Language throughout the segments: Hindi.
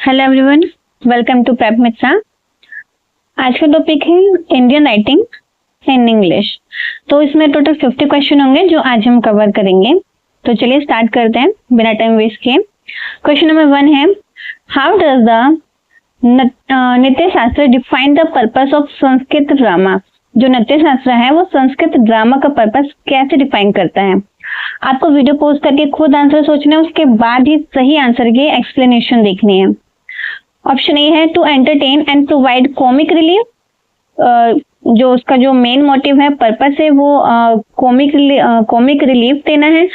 Hello everyone, welcome to prep Mitra. आज का टॉपिक है इंडियन राइटिंग इन इंग्लिश। तो इसमें टोटल 50 क्वेश्चन होंगे जो आज हम कवर करेंगे। तो चलिए स्टार्ट करते हैं बिना टाइम वेस्ट किए। क्वेश्चन नंबर 1 है, हाउ डज द नृत्य शास्त्र define the purpose of Sanskrit drama. जो नृत्य शास्त्र है वो संस्कृत ड्रामा का पर्पस कैसे डिफाइन करता है। आपको वीडियो पोस्ट करके खुद आंसर सोचना है, उसके बाद ही सही आंसर की एक्सप्लेनेशन देखनी है। ऑप्शन ए है to entertain and provide comic relief. जो उसका जो मेन मोटिव है, पर्पस है, वो कॉमिक रिलीफ देना है।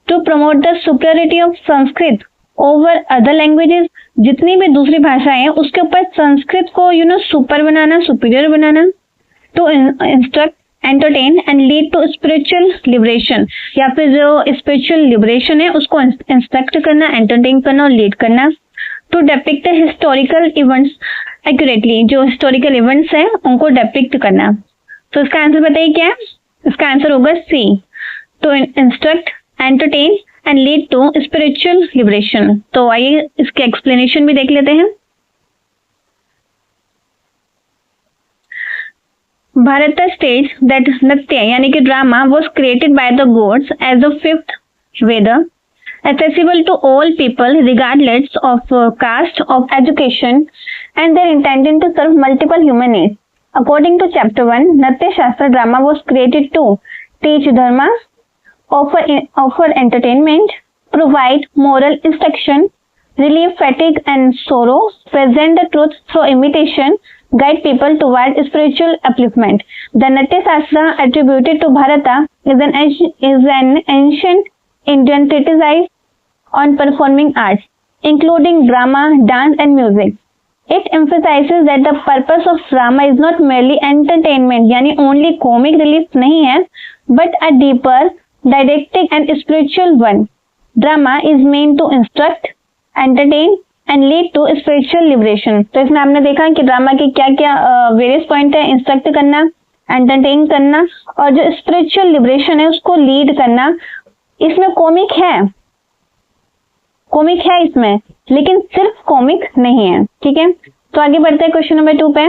To promote the superiority of Sanskrit over other languages. जितनी भी दूसरी भाषाएं हैं उसके ऊपर संस्कृत को सुपर बनाना, सुपीरियर बनाना। To instruct, entertain and lead to spiritual liberation, या फिर जो स्पिरिचुअल लिबरेशन है उसको इंस्ट्रक्ट करना, एंटरटेन करना और लीड करना। To depict historical events accurately, जो हिस्टोरिकल इवेंट्स हैं उनको डिपिक्ट करना। तो इसका आंसर बताइए क्या है। इसका आंसर होगा C, to instruct, entertain and lead to spiritual liberation. तो आइए इसके एक्सप्लेनेशन भी देख लेते हैं। भारत स्टेज दैट नृत्य यानी कि drama was created by the gods as the fifth Veda, accessible to all people regardless of caste, of education, and they're intended to serve multiple human needs. According to chapter 1, Natya Shastra drama was created to teach dharma, offer entertainment, provide moral instruction, relieve fatigue and sorrow, present the truth through imitation, guide people toward spiritual upliftment. The Natya Shastra attributed to Bharata is an ancient Indian treatise on performing arts, including drama, dance and music. It emphasizes that the purpose of drama is not merely entertainment, यानी only comic relief नहीं है, but a deeper, didactic and spiritual one. Drama is meant to instruct, entertain and lead to spiritual liberation. तो इसमें आपने देखा कि ड्रामा के क्या क्या वेरियस पॉइंट है, इंस्ट्रक्ट करना, एंटरटेन करना और जो स्पिरिचुअल लिबरेशन है उसको लीड करना। इसमें कॉमिक है इसमें, लेकिन सिर्फ कॉमिक नहीं है। ठीक है, तो आगे बढ़ते हैं क्वेश्चन नंबर 2 पे।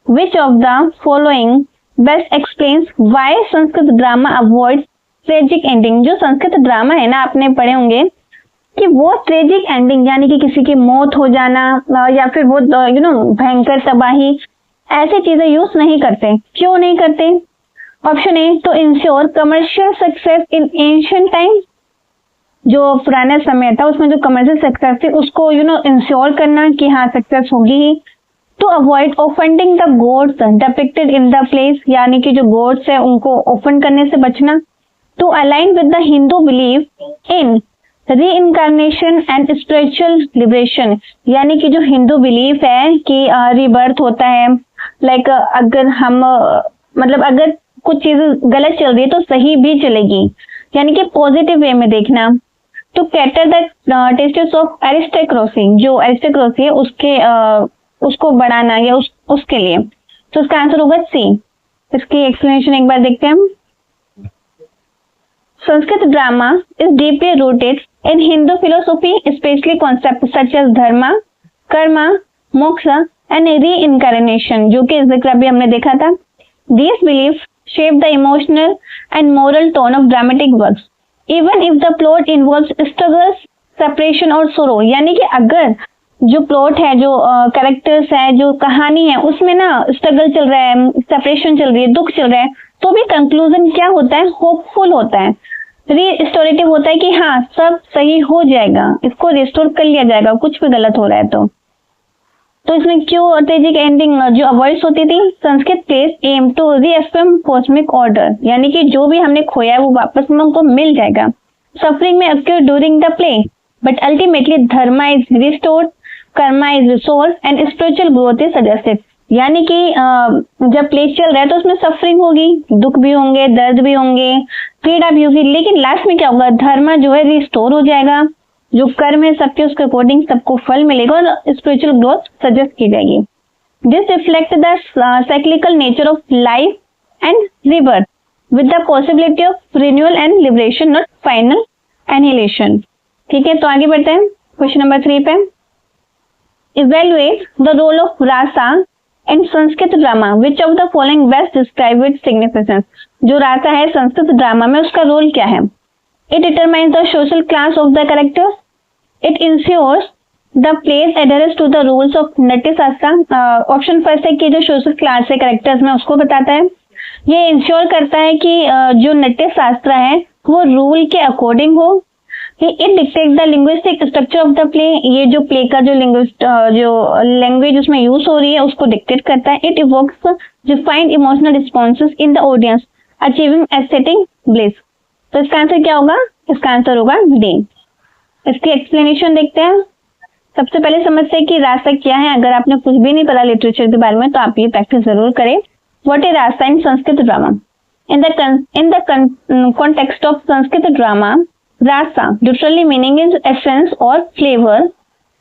विच of the following best explains why Sanskrit drama avoids tragic ending. जो संस्कृत ड्रामा है ना, आपने पढ़े होंगे कि वो ट्रेजिक एंडिंग यानी कि किसी की मौत हो जाना या फिर वो भयंकर तबाही, ऐसी चीजें यूज नहीं करते। क्यों नहीं करते। Option A, to ensure commercial success in ancient time. जो पुराना समय था उसमें जो कमर्शियल सक्सेस थी उसको इंश्योर करना कि हाँ सक्सेस होगी ही। To avoid offending the gods depicted in the place, यानी कि जो गॉड्स है उनको ऑफेंड करने से बचना। To align with the Hindu belief in reincarnation and spiritual liberation, यानी कि जो हिंदू बिलीफ है कि रीबर्थ होता है। लाइक अगर हम अगर कुछ चीजें गलत चल रही है तो सही भी चलेगी, यानी कि पॉजिटिव वे में देखना। To cater the tastes of aristocracy, जो एरिस्टोक्रेसी है उसको बढ़ाना या उसके लिए। तो इसका आंसर होगा सी। इसकी एक्सप्लेनेशन एक बार देखते हैं। Sanskrit drama is deeply rooted in Hindu philosophy, especially concept such as dharma, karma, moksha and reincarnation, जो कि जिक्र अभी हमने देखा था। These beliefs shape the emotional and moral tone of dramatic works, even if the plot involves struggles, separation और sorrow। यानी कि अगर जो प्लॉट है, जो कैरेक्टर्स है, जो कहानी है, उसमें ना स्ट्रगल चल रहा है, सेपरेशन चल रही है, दुख चल रहा है, तो भी कंक्लूजन क्या होता है, होपफुल होता है, रिस्टोरेटिव होता है कि हाँ सब सही हो जाएगा, इसको रिस्टोर कर लिया जाएगा कुछ भी गलत हो रहा है तो इसमें क्यों ट्रेजिक एंडिंग जो अवॉइड होती थी। Sanskrit plays aim to reaffirm cosmic order, यानी कि जो भी हमने खोया है वो वापस में हमको मिल जाएगा। सफरिंग में acquire during the play, but ultimately Dharma is restored, Karma is resource and spiritual growth is suggested. यानी कि जब प्ले चल रहा है तो उसमें सफरिंग होगी, दुख भी होंगे, दर्द भी होंगे, पीड़ा भी होगी, लेकिन लास्ट में क्या होगा, धर्मा जो है रिस्टोर हो जाएगा, जो कर्म है सबके उसके अकॉर्डिंग सबको फल मिलेगा और स्पिरिचुअल ग्रोथ सजेस्ट की जाएगी। This reflect the cyclical nature of life and rebirth with the possibility of renewal and liberation, not final annihilation. ठीक है, तो आगे बढ़ते हैं क्वेश्चन नंबर 3 पे। Evaluate the role of rasa in Sanskrit drama. Which of the following best describe its significance? जो रासा है संस्कृत ड्रामा में उसका रोल क्या है? It determines the social class of the characters. It ensures the plays adheres to the rules of नट्य शास्त्र. ऑप्शन फर्स्ट है कि जो सोशल क्लास है कैरेक्टर्स में उसको बताता है. ये इंश्योर करता है कि जो नट्य शास्त्र है वो रूल के अकॉर्डिंग हो. It dictate the linguistic structure of the play. ये जो प्ले का जो लैंग्वेज उसमें यूज हो रही है उसको डिक्टेट करता है. It evokes defined emotional responses in the audience achieving aesthetic bliss. तो इसका आंसर क्या होगा? इसका आंसर होगा डी. इसकी एक्सप्लेनेशन देखते हैं. सबसे पहले समझते हैं कि रासा क्या है. अगर आपने कुछ भी नहीं पता लिटरेचर के बारे में तो आप ये प्रैक्टिस जरूर करें. What is rasa in Sanskrit drama? In the context of Sanskrit drama, rasa, literally meaning is essence or flavor,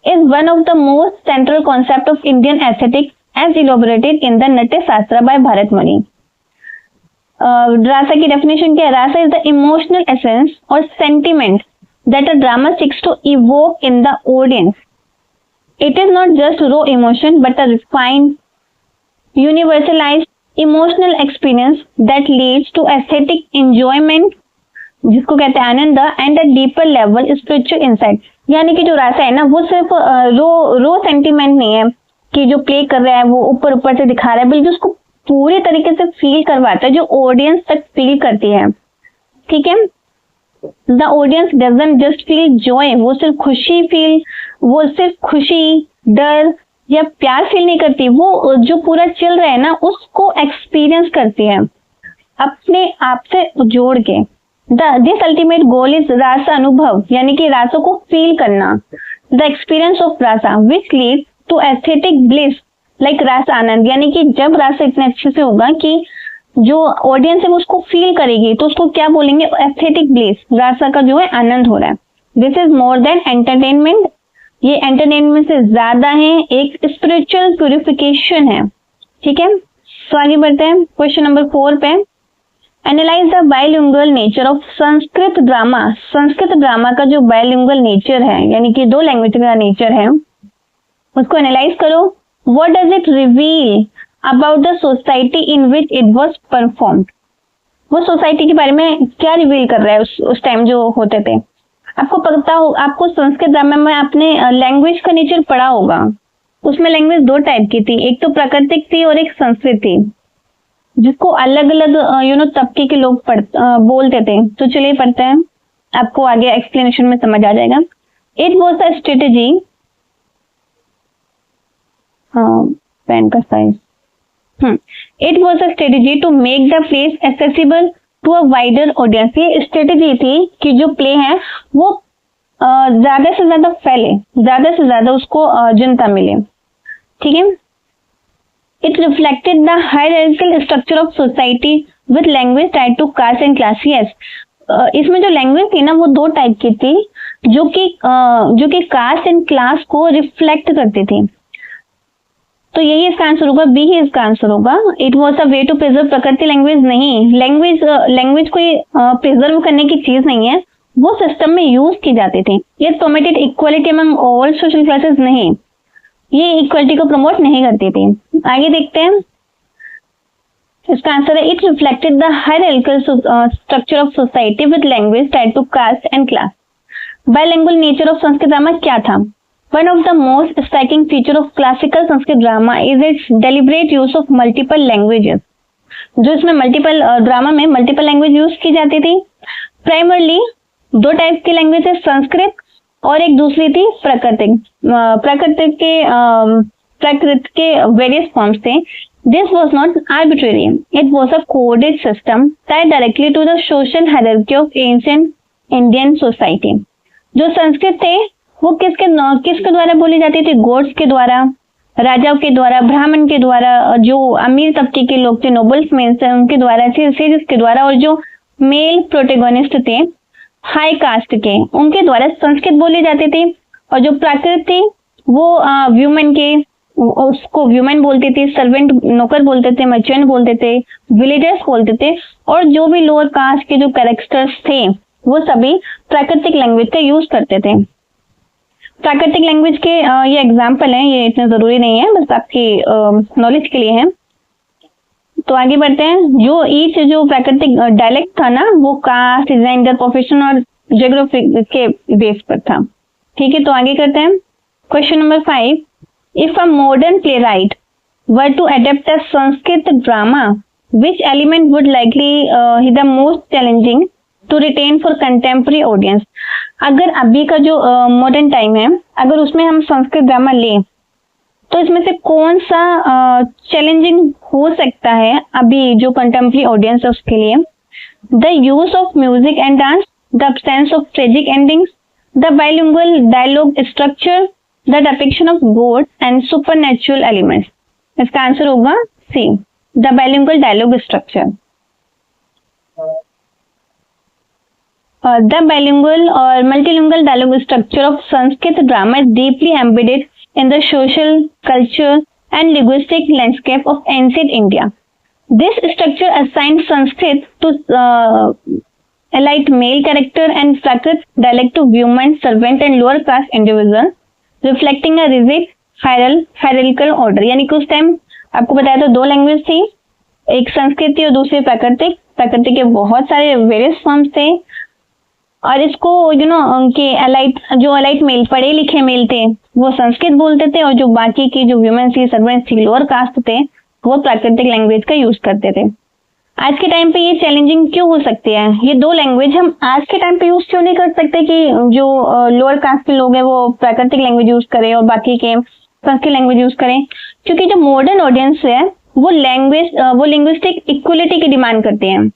is one of the most central concept of Indian aesthetics as elaborated in the Natya Shastra by Bharatmuni. Rasa की definition क्या है? Rasa is the emotional essence or sentiment that a drama seeks to evoke in the audience. It is not just raw emotion but a refined, universalized emotional experience that leads to aesthetic enjoyment, जिसको कहते हैं आनंद, and a deeper level spiritual insight. यानी कि जो रासा है ना वो सिर्फ रो सेंटीमेंट नहीं है कि जो प्ले कर रहा है वो ऊपर ऊपर से दिखा रहा है, बल्कि उसको पूरे तरीके से फील करवाता है जो ऑडियंस तक फील करती है. ठीक है. The audience doesn't just feel Joy. वो सिर्फ खुशी, डर या प्यार फील नहीं करती. वो जो पूरा चल रहा है ना उसको एक्सपीरियंस करती है अपने आप से जोड़ के. This ultimate goal is rasa anubhav, यानी कि रासों को फील करना. The experience of rasa which lead to aesthetic bliss like rasa anand. यानी कि जब रासा इतने अच्छे से होगा कि जो ऑडियंस है वो उसको फील करेगी तो उसको क्या बोलेंगे? Aesthetic bliss. रासा का जो है आनंद हो रहा है. This is more than entertainment. ये एंटरटेनमेंट से ज्यादा है, एक स्पिरिचुअल प्यूरिफिकेशन है. ठीक है. तो आगे बढ़ते हैं क्वेश्चन नंबर 4 पे. Analyze the bilingual nature of Sanskrit drama. Sanskrit drama का जो बाइलिंगुअल नेचर है यानी कि दो लैंग्वेज का नेचर है उसको एनालाइज करो. What does it reveal about the society in which it was performed. वो सोसाइटी के बारे में क्या रिवील कर रहा है उस टाइम जो होते थे. आपको पता हो, आपको संस्कृत ड्रामा में आपने लैंग्वेज का नेचर पढ़ा होगा. उसमें लैंग्वेज दो टाइप की थी, एक तो प्राकृतिक थी और एक संस्कृत थी, जिसको अलग अलग तबके के लोग बोलते थे. तो चलिए पढ़ते हैं, आपको आगे एक्सप्लेनेशन में समझ आ जाएगा. It was a strategy. Pen का size. It was a strategy to make the plays accessible to a wider audience. ये स्ट्रेटेजी थी कि जो प्ले है वो ज्यादा से ज्यादा फैले, ज्यादा से ज्यादा उसको जनता मिले. ठीक है. It reflected the hierarchical structure of society with language tied to caste and class. Yes, इसमें जो लैंग्वेज थी ना वो दो टाइप की थी जो कि कास्ट एंड क्लास को रिफ्लेक्ट करती थी. तो यही इसका आंसर होगा, बी ही इसका आंसर होगा. It was a way to preserve prakriti. Language नहीं, लैंग्वेज कोई प्रिजर्व करने की चीज नहीं है, वो सिस्टम में यूज की जाती थी. ये promoted equality among all social classes. नहीं, ये इक्वालिटी को प्रमोट नहीं करती थी. आगे देखते हैं, इसका आंसर है it reflected the hierarchical structure of society with language tied to caste and class. Bilingual nature of Sanskrit drama क्या था? One of the most striking feature of classical Sanskrit drama is its deliberate use of multiple languages. जो इसमें ड्रामा में मल्टीपल लैंग्वेज यूज की जाती थी. प्राइमरली दो टाइप की लैंग्वेज है, संस्कृत और एक दूसरी थी प्राकृतिक. प्राकृत के वेरियस फॉर्म्स थे. This was not arbitrary, it was a coded system tied directly to the social hierarchy of ancient Indian society. जो संस्कृत थे वो किसके द्वारा बोली जाती थी? गॉड्स के द्वारा, राजाओं के द्वारा, ब्राह्मण के द्वारा, जो अमीर तबके के लोग थे, नोबल्स में उनके द्वारा, सेजेस के द्वारा, और जो मेल प्रोटेगोनिस्ट थे हाई कास्ट के उनके द्वारा संस्कृत बोली जाती थी. और जो प्राकृत थी वो व्यूमेन के, उसको व्यूमेन बोलते थे, सर्वेंट नौकर बोलते थे, मर्चेंट बोलते थे, विलेजर्स बोलते थे, और जो भी लोअर कास्ट के जो कैरेक्टर्स थे वो सभी प्राकृतिक लैंग्वेज का यूज करते थे. प्राकृतिक लैंग्वेज के ये एग्जाम्पल हैं, ये इतने जरूरी नहीं है, बस आपकी नॉलेज के लिए है। तो आगे बढ़ते हैं। जो ईच जो प्राकृतिक डायलेक्ट था ना, वो कास्ट, जेंडर, प्रोफेशन और ज्योग्राफी के बेस पर था। ठीक है, तो आगे करते हैं। Question number 5, if a modern playwright were to adapt a Sanskrit drama, which element would likely the most challenging to retain for contemporary audience. अगर अभी का जो मॉडर्न टाइम है, अगर उसमें हम संस्कृत ड्रामा लें, तो इसमें से कौन सा चैलेंजिंग हो सकता है अभी जो कंटेम्प्रेरी ऑडियंस है उसके लिए? The use of music and dance, the absence of tragic endings, the bilingual dialogue structure, the depiction of ghosts and supernatural elements. इसका आंसर होगा सी, the bilingual dialogue structure. The bilingual or multilingual dialogue structure of Sanskrit drama is deeply embedded in the social, culture and linguistic landscape of ancient India. This structure assigned Sanskrit to elite male character and Prakrit dialect to women, servant and lower caste individual, reflecting a rigid hierarchical order. यानी कि उस टाइम आपको बताया तो दो लैंग्वेज थी, एक संस्कृत थी और दूसरी प्राकृतिक। प्राकृतिक के बहुत सारे वेरियस फॉर्म्स थे, और इसको उनके एलाइट मेल, पढ़े लिखे मेल थे, वो संस्कृत बोलते थे, और जो बाकी की जो वुमेन थी, सर्वेंट्स थी, लोअर कास्ट थे, वो प्राकृतिक लैंग्वेज का यूज करते थे। आज के टाइम पे ये चैलेंजिंग क्यों हो सकती है? ये दो लैंग्वेज हम आज के टाइम पे यूज क्यों नहीं कर सकते कि जो लोअर कास्ट के लोग हैं वो प्राकृतिक लैंग्वेज यूज करें और बाकी के संस्कृत लैंग्वेज यूज करें? क्योंकि जो मॉडर्न ऑडियंस है वो लिंग्विस्टिक इक्वलिटी की डिमांड करते हैं।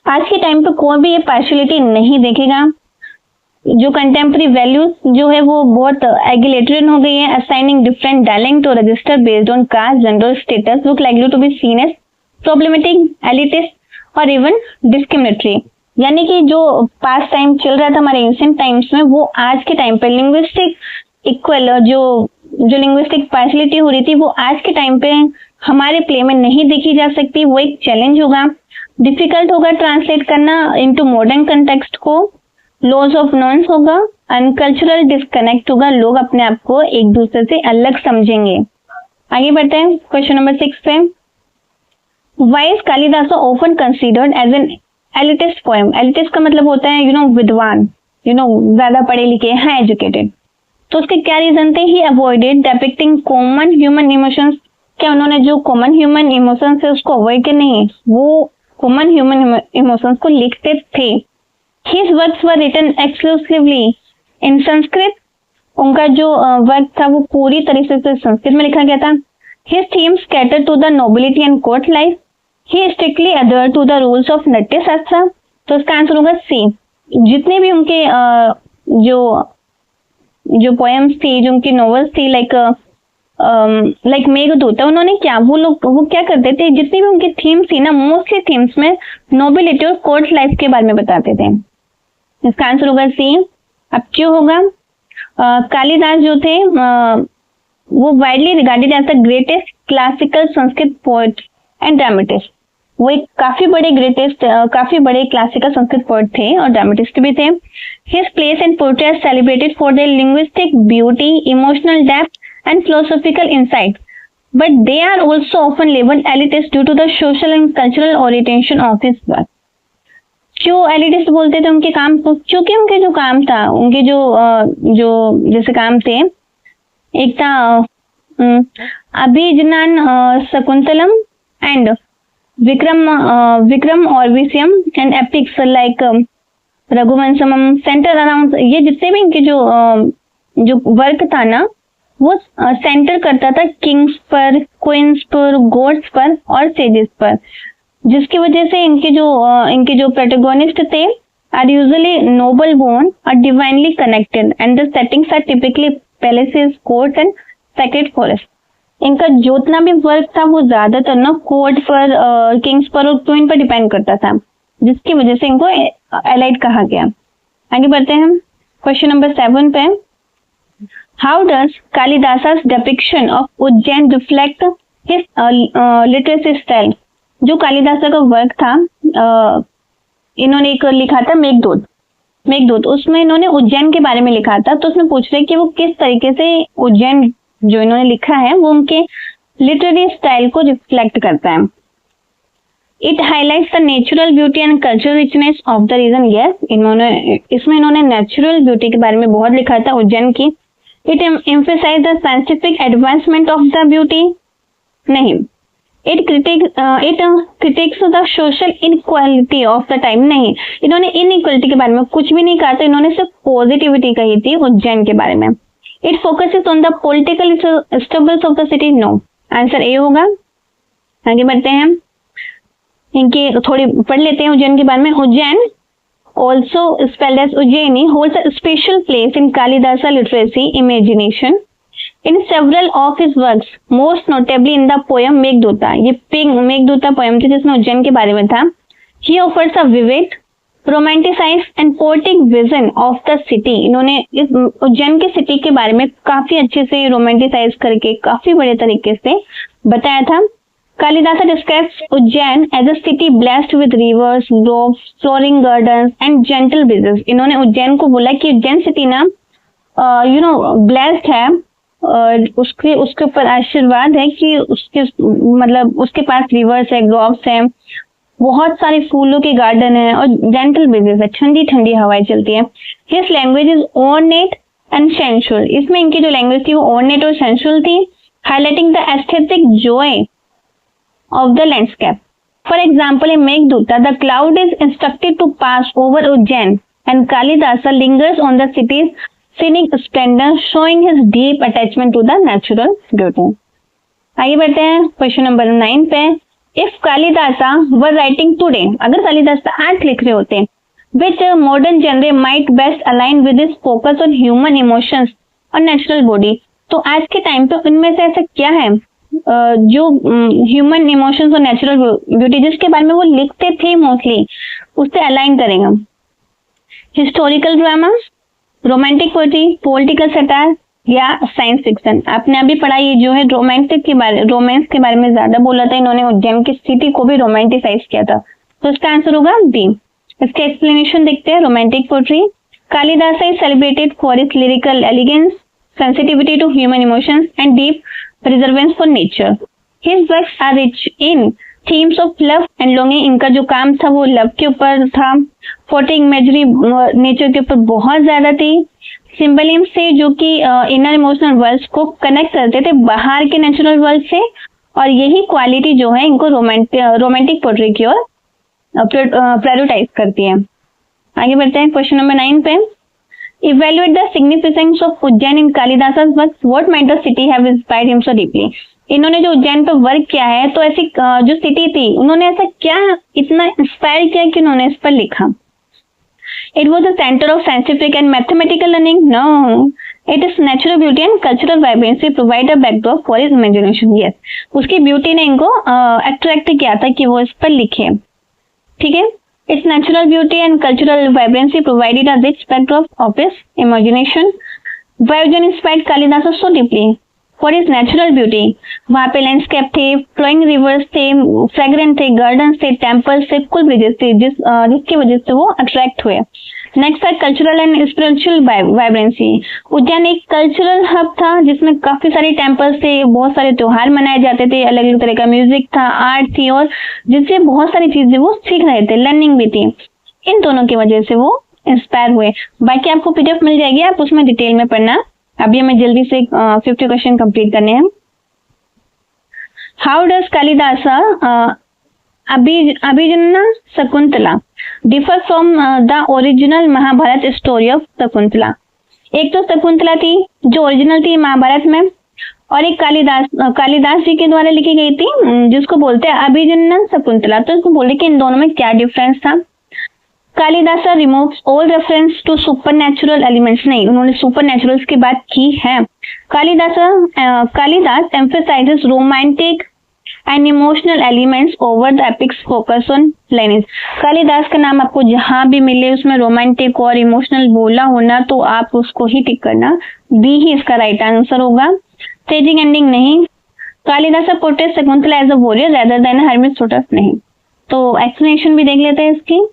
आज के टाइम पे कोई भी ये पार्शियलिटी नहीं देखेगा। जो कंटेम्प्रेरी वैल्यूज जो है वो बहुत एगुलेटरियन हो गई है। असाइनिंग डिफरेंट डायलेक्ट और register based on caste, gender, status look likely to be seen as problematic, elitist और इवन डिस्क्रिमिनेटरी। यानी कि जो पास्ट टाइम चल रहा था हमारे एंशिएंट टाइम्स में, वो आज के टाइम पे लिंग्विस्टिक इक्वल जो लिंग्विस्टिक पार्शियलिटी हो रही थी, वो आज के टाइम पे हमारे प्ले में नहीं देखी जा सकती। वो एक चैलेंज होगा, डिफिकल्ट होगा ट्रांसलेट करना इनटू मॉडर्न कंटेक्स्ट को। लॉस ऑफ नॉन्स होगा, अनकल्चरल डिस्कनेक्ट होगा, लोग अपने आप को एक दूसरे से अलग समझेंगे। आगे बढ़ते हैं क्वेश्चन नंबर 6 पे। Why is Kalidasa often considered as an elitist poem? Elitist का मतलब होता है विद्वान, ज्यादा पढ़े लिखे, हाई एजुकेटेड। तो उसके क्या रीजन थे? He avoided depicting common human emotions. क्या उन्होंने जो कॉमन ह्यूमन इमोशंस है उसको अवॉइड किया? नहीं, वो कॉमन ह्यूमन इमोशंस को लिखते थे। His works were written exclusively in Sanskrit. उनका जो वर्क था वो पूरी तरीके से संस्कृत में लिखा गया था। His themes cater to the nobility and court life. He strictly adhered to the rules of नाट्य शास्त्र। तो इसका आंसर होगा सी। जितने भी उनके जो पोएम्स थी, जो उनकी नॉवेल्स थी, लाइक मेघदूत, उन्होंने क्या वो क्या करते थे, जितनी भी उनकी थीम्स थी ना, मोस्टली थीम्स में नोबिलिटी और कोर्ट लाइफ के बारे में बताते थे। इसका आंसर होगा सी। अब क्यों होगा? कालिदास जो थे वो widely regarded as the greatest classical Sanskrit poet and dramatist. वो एक काफी बड़े क्लासिकल संस्कृत पोएट थे और ड्रामेटिस्ट भी थे। His plays and poetry are celebrated for their linguistic beauty, emotional depth and philosophical insight, but they are also often labeled elitist due to the social and cultural orientation of his work. क्यों elitist बोलते थे उनके काम को? क्योंकि उनके जो काम था, उनके जो जैसे काम थे, एक था अभिज्ञान शकुंतलम एंड विक्रम और विषयम and epics like Raghuvamsham center around. ये जितने भी इनके जो वर्क था ना, वो सेंटर करता था किंग्स पर, क्वींस पर, गॉड्स पर और सेजेस पर, जिसकी वजह से इनके जो प्रोटैगनिस्ट थे आर यूजुअली नोबल बोर्न और divinely connected and the settings are typically palaces, courts and sacred forest. इनका जितना भी वर्क था वो ज्यादातर ना कोर्ट पर, किंग्स पर और क्वीन पर डिपेंड करता था, जिसकी वजह से इनको एलाइट कहा गया। आगे बढ़ते हैं क्वेश्चन नंबर 7 पे। How does Kalidasa's depiction of Ujjain reflect his literary style? जो कालिदासा का वर्क था, इन्होंने एक लिखा था मेघदूत। मेघदूत, उसमें इन्होंने उज्जैन के बारे में लिखा था। तो उसमें पूछ रहे कि वो किस तरीके से उज्जैन जो इन्होंने लिखा है वो उनके लिटरेरी स्टाइल को रिफ्लेक्ट करता है। It highlights the natural beauty and cultural richness of the region. Yes, इसमें इन्होंने नेचुरल ब्यूटी के बारे में बहुत लिखा था उज्जैन की। It emphasize the scientific advancement of the beauty, नहीं। It critics the social inequality of the time, नहीं। इन्होंने इनइक्वालिटी के बारे में कुछ भी नहीं कहा था, इन्होंने सिर्फ पॉजिटिविटी कही थी उज्जैन के बारे में। It focuses on the political struggles of the city, no. Answer A होगा। आगे बढ़ते हैं, इनकी थोड़ी पढ़ लेते हैं उज्जैन के बारे में। Ujjain, also spelled as Ujjaini, holds a special place in Kalidasa literacy imagination in several of his works, most notably in the poem मेघदूता। ये मेघदूता पोएम थी जिसमें उज्जैन के बारे में था। He offers a vivid, romanticized and poetic vision of the city। इन्होंने इस उज्जैन के सिटी के बारे में काफी अच्छे से रोमांटिसाइज करके काफी बड़े तरीके से बताया था। Kalidasa describes Ujjain as a city blessed with rivers, groves, flowering gardens and gentle breezes। इन्होंने उज्जैन को बोला कि उज्जैन सिटी ना ब्लेस्ड है, उसके ऊपर आशीर्वाद है कि उसके मतलब उसके पास रिवर्स है, ग्रोव्स है, बहुत सारे फूलों के गार्डन है और जेंटल ब्रीजेस है, ठंडी ठंडी हवाएं चलती है। His language is ornate and sensual. इसमें इनकी जो लैंग्वेज थी वो ऑर्नेट और सेंसुअल थी, highlighting the aesthetic joy of the landscape. For example in Meghaduta, the cloud is instructed to pass over Ujjain and Kalidasa lingers on the cities scenic splendor, showing his deep attachment to the natural beauty। आगे बढ़ते हैं क्वेश्चन नंबर 9 पे। If Kalidasa were writing today, अगर कालिदासा आज लिख रहे होते, which modern genre might best align with his focus on human emotions और नेचुरल बॉडी। तो आज के टाइम पे उनमें से ऐसा क्या है जो ह्यूमन इमोशंस और नेचुरल ब्यूटी जिसके बारे में वो लिखते थे मोस्टली, उससे अलाइन करेगा। Historical drama, romantic poetry, political satire या साइंस फिक्शन। आपने अभी पढ़ा ये जो है रोमांस के बारे में ज्यादा बोला था, इन्होंने उज्जैन की सिटी को भी रोमांटिसाइज किया था। तो इसका आंसर होगा डी। इसके एक्सप्लेनेशन देखते हैं। Romantic poetry, Kalidasa is celebrated for its lyrical elegance, sensitivity to human emotions and deep preservance for nature. His works are rich in themes of love and longing. इनका जो काम था वो लव के ऊपर था। फोर्टिंग इमेजरी नेचर के ऊपर बहुत ज्यादा थी। सिंबलिज्म से जो कि इनर इमोशनल वर्ल्ड को कनेक्ट करते थे बाहर के नेचुरल वर्ल्ड से, और यही क्वालिटी जो है इनको रोमांटिक पोएट्री की ओर प्रायोरिटाइज करती है। आगे बढ़ते हैं क्वेश्चन नंबर 9 पे। Evaluate the significance of Ujjain in Kalidasa's works, what might the city have inspired him so deeply. इन्होंने जो उज्जैन पर वर्क किया है, तो ऐसी जो सिटी थी उन्होंने ऐसा क्या इतना इंस्पायर किया कि उन्होंने इस पर लिखा। It was a center of scientific and mathematical learning? No. It is natural beauty and cultural vibrancy provide a backdrop for his imagination. Yes. उसकी ब्यूटी ने इनको अट्रैक्ट किया था कि वो इस पर लिखे। ठीक है। Its natural beauty and cultural vibrancy provided a rich backdrop of his imagination. Why Ujain inspired Kalidasa so deeply? For his natural beauty. वहाँ पे लैंडस्केप थे, फ्लोइंग रिवर्स थे, फ्रेग्रेंट थे, गार्डन्स थे, टेम्पल्स थे, कुल ब्रिजेस थे, जिसकी वजह से वो अट्रैक्ट हुए। नेक्स्ट है cultural and spiritual vibrancy. Ujjain एक कल्चरल हब था जिसमें काफी सारे टेम्पल्स थे, बहुत सारे त्योहार मनाए जाते थे, अलग अलग तरह का म्यूजिक था, आर्ट थी, और जिससे बहुत सारी चीजें वो सीख रहे थे, लर्निंग भी थी। इन दोनों की वजह से वो इंस्पायर हुए। बाकी आपको पीडीएफ मिल जाएगी, आप उसमें डिटेल में पढ़ना। अभी हमें जल्दी से 50 क्वेश्चन कंप्लीट करने हैं। How does Kalidasa Abhijnana Shakuntala differ from the original Mahabharata story of Shakuntala. एक तो शकुंतला थी जो ओरिजिनल थी महाभारत में, और एक कालिदास जी के द्वारा लिखी गई थी जिसको बोलते हैं अभिजन्ना शकुंतला। तो इसको बोले कि इन दोनों में क्या डिफरेंस था। Kalidasa removes all reference to supernatural elements. नहीं, उन्होंने सुपरनैचुरल्स की बात की है। Kalidas emphasizes romantic and emotional elements over the epics focus on lineage. Kalidas का नाम आपको जहां भी मिले उसमें रोमांटिक और इमोशनल बोला होना, तो आप उसको ही टिक करना। बी ही इसका राइट आंसर होगा। स्टेजिंग एंडिंग नहीं। Kalidasa portrait Shakuntala as a warrior rather than a हेर्मिस्ट्रोटस नहीं। तो एक्सप्लेनेशन भी देख लेते हैं इसकी।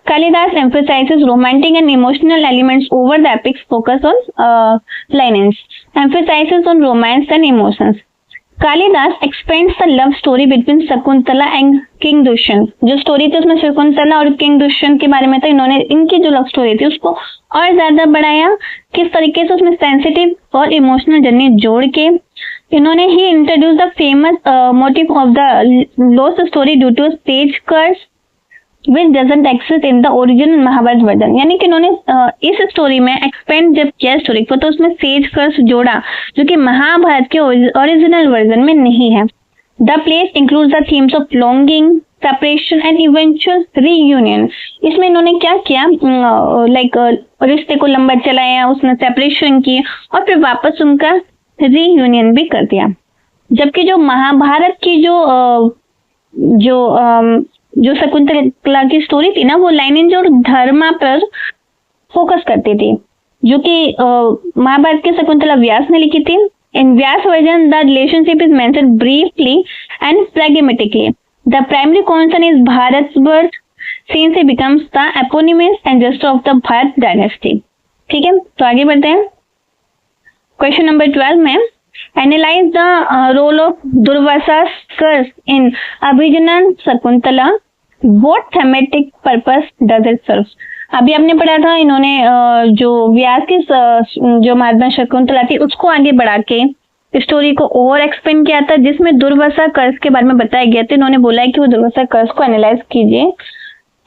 Kalidas emphasizes romantic and emotional elements over the epic's focus on lineage. Emphasizes on romance and emotions. Kalidas expends the love story between Shakuntala and king Dushyant. जो स्टोरी थी उसमें शकुंतला और किंग दुष्यंत के बारे में था, इन्होंने इनकी जो लव स्टोरी थी उसको और ज्यादा बढ़ाया. किस तरीके से उसमें सेंसिटिव और इमोशनल जर्नी जोड़ के इन्होंने ही introduce the famous motive of the lost story due to stage curse which doesn't exist in the original Mahabharata version. यानी कि इन्होंने इस स्टोरी में एक्सपेंड जब किया स्टोरी को तो उसमें सेज कर्स जोड़ा जो कि महाभारत के ओरिजिनल वर्जन में नहीं है. The place includes the themes of longing, separation and eventual reunion. इसमें इन्होंने क्या किया, लाइक रिश्ते को लंबा चलाया, उसने सेपरेशन की और फिर वापस उनका रीयूनियन भी कर दिया. जबकि जो महाभारत की जो शकुंतला की स्टोरी थी ना, वो लाइनेज और धर्मा पर फोकस करती थी, जो कि महाभारत की शकुंतला व्यास ने लिखी थी. In Vyas version the relationship is mentioned briefly and pragmatically. The primary concern is Bharat birth since it becomes the eponymous ancestor of the Bharat dynasty. ठीक है, तो आगे बढ़ते हैं. क्वेश्चन नंबर 12 में Analyze the role of Durvasa's curse in Abhijannan Shakuntala. What thematic purpose does it serve? अभी आपने पढ़ा था, इन्होंने जो व्यास की जो महात्मा शकुंतला थी उसको आगे बढ़ा के स्टोरी को और एक्सपेंड किया था, जिसमें दुर्वासा कर्स के बारे में बताया गया था. इन्होंने बोला है कि वो दुर्वासा कर्स को एनालाइज कीजिए.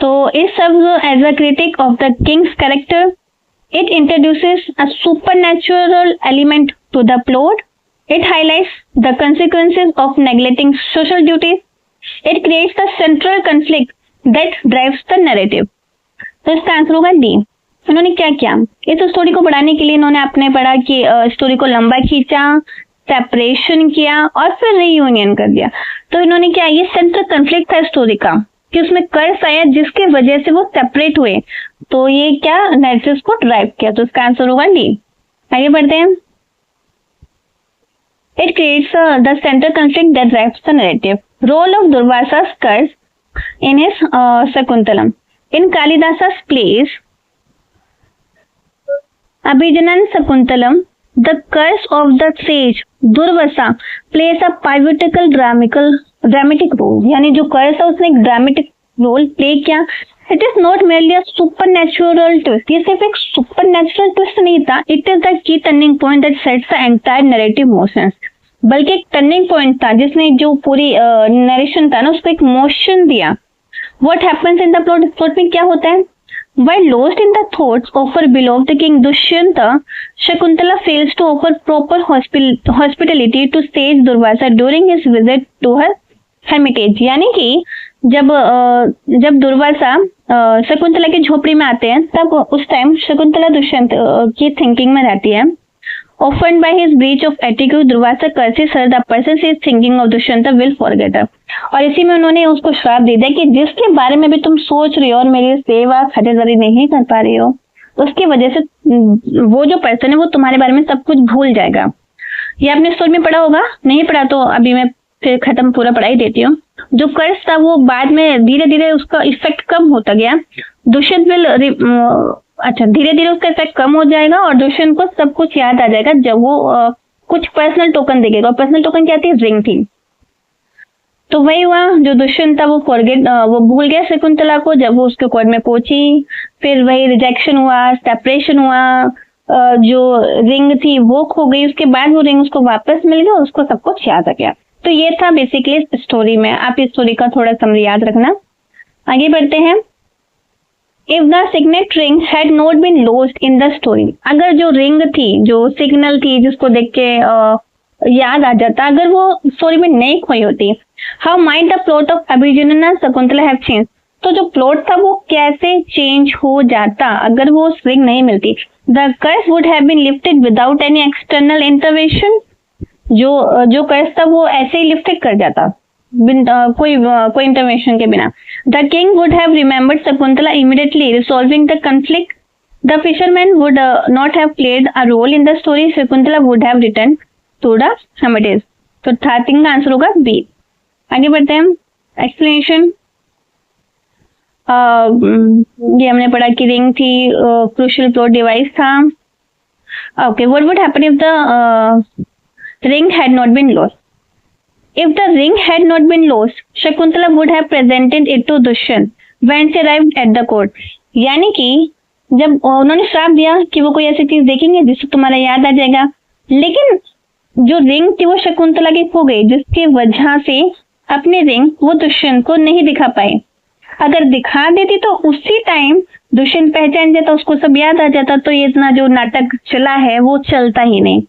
तो it serves as a critique of the king's character. It introduces a supernatural element to the plot. It highlights the consequences of neglecting social duties. It creates the central conflict that drives the narrative. तो इसका आंसर होगा डी. उन्होंने क्या किया, इस स्टोरी को बढ़ाने के लिए इन्होंने आपने पढ़ा कि स्टोरी को लंबा खींचा, सेपरेशन किया और फिर रीयूनियन कर दिया. तो इन्होंने क्या, ये सेंट्रल कन्फ्लिक्ट था स्टोरी का कि उसमें कर्स आया जिसकी वजह से वो सेपरेट हुए. तो ये क्या नैरेटिव को ड्राइव किया. तो इसका आंसर होगा डी. आगे बढ़ते हैं. It creates the central conflict that drives the narrative. Role of Durvasa's curse in his Shakuntalam. In Kalidasa's plays, Abhijannan Shakuntalam, the curse of the sage Durvasa plays a pivotal dramatic role. यानी जो कर्स है उसने एक ड्रामेटिक रोल प्ले किया. It is not merely a supernatural twist. ये सिर्फ एक supernatural twist नहीं था. It is the key turning point that sets the entire narrative motions. बल्कि एक टर्निंग पॉइंट था जिसने जो पूरी नरेशन था ना उसको एक मोशन दिया. What happens in the plot? Plot में क्या होता है? While lost in the thoughts of her beloved king Dushyanta, Shakuntala fails to offer proper hospitality to sage Durvasa during his visit to her hermitage. यानी कि जब दुर्वासा शकुंतला की झोपड़ी में आते हैं तब उस टाइम शकुंतला दुष्यंत की थिंकिंग में रहती है. Often by his breach of etiquette, Durvasa curses her, the person she is thinking of Dushyanta will forget her. और इसी में उन्होंने उसको श्राप दे दिया कि जिसके बारे में भी तुम सोच रही हो और मेरी सेवा खातिरदारी नहीं कर पा रही हो, उसकी वजह से वो जो पर्सन है वो तुम्हारे बारे में सब कुछ भूल जाएगा. ये आपने स्टोरी में पढ़ा होगा, नहीं पढ़ा तो अभी मैं फिर खत्म पूरा पढ़ाई देती हूँ. जो कर्स था वो बाद में धीरे धीरे उसका इफेक्ट कम होता गया. दुष्यंत धीरे धीरे उसका इफेक्ट कम हो जाएगा और दुष्यंत को सब कुछ याद आ जाएगा जब वो कुछ पर्सनल टोकन देगा. पर्सनल टोकन क्या थी? रिंग थी. तो वही हुआ, जो दुष्यंत था वो भूल गया शकुंतला को जब वो उसके कोर्ट में पहुंची. फिर वही रिजेक्शन हुआ, सेपरेशन हुआ, जो रिंग थी वो खो गई. उसके बाद वो रिंग उसको वापस मिल गया, उसको सब कुछ याद आ गया. तो ये था बेसिकली स्टोरी में. आप इस स्टोरी का थोड़ा समरी याद रखना. आगे बढ़ते हैं. If the signet ring had not been lost in the story, अगर जो रिंग थी, जो सिग्नल थी जिसको देख के याद आ जाता, अगर वो स्टोरी में नहीं खोई होती, how might the plot of Abhijannan Shakuntala have changed? तो जो प्लॉट था वो कैसे चेंज हो जाता अगर वो रिंग नहीं मिलती? The curse would have been lifted without any external intervention. जो कर्स था वो ऐसे ही लिफ्टेड कर जाता कोई इंटरवेंशन के बिना. The king would have remembered Shakuntala immediately resolving the conflict. The fisherman would not have played a role in the story. Shakuntala would have return to the hermitage. तो थर्ड थिंग का आंसर होगा बी. आगे बढ़ते हैं. एक्सप्लेनेशन. ये हमने पढ़ा कि रिंग थी, क्रूशियल प्लॉट डिवाइस था। Okay, what would happen if the ring had not been lost? If the ring had not been lost, Shakuntala would have presented it to Dushyant when she arrived at the court. यानी कि जब उन्होंने श्राप दिया कि वो कोई ऐसी चीज देखेंगे जिससे तुम्हारा याद आ जाएगा, लेकिन जो रिंग थी वो शकुंतला की खो गई, जिसकी वजह से अपनी रिंग वो दुष्यंत को नहीं दिखा पाए। अगर दिखा देती तो उसी टाइम दुष्यंत पहचान जाता, उसको सब याद आ जाता, तो ये इतना जो नाटक चला है वो चलता ही नहीं।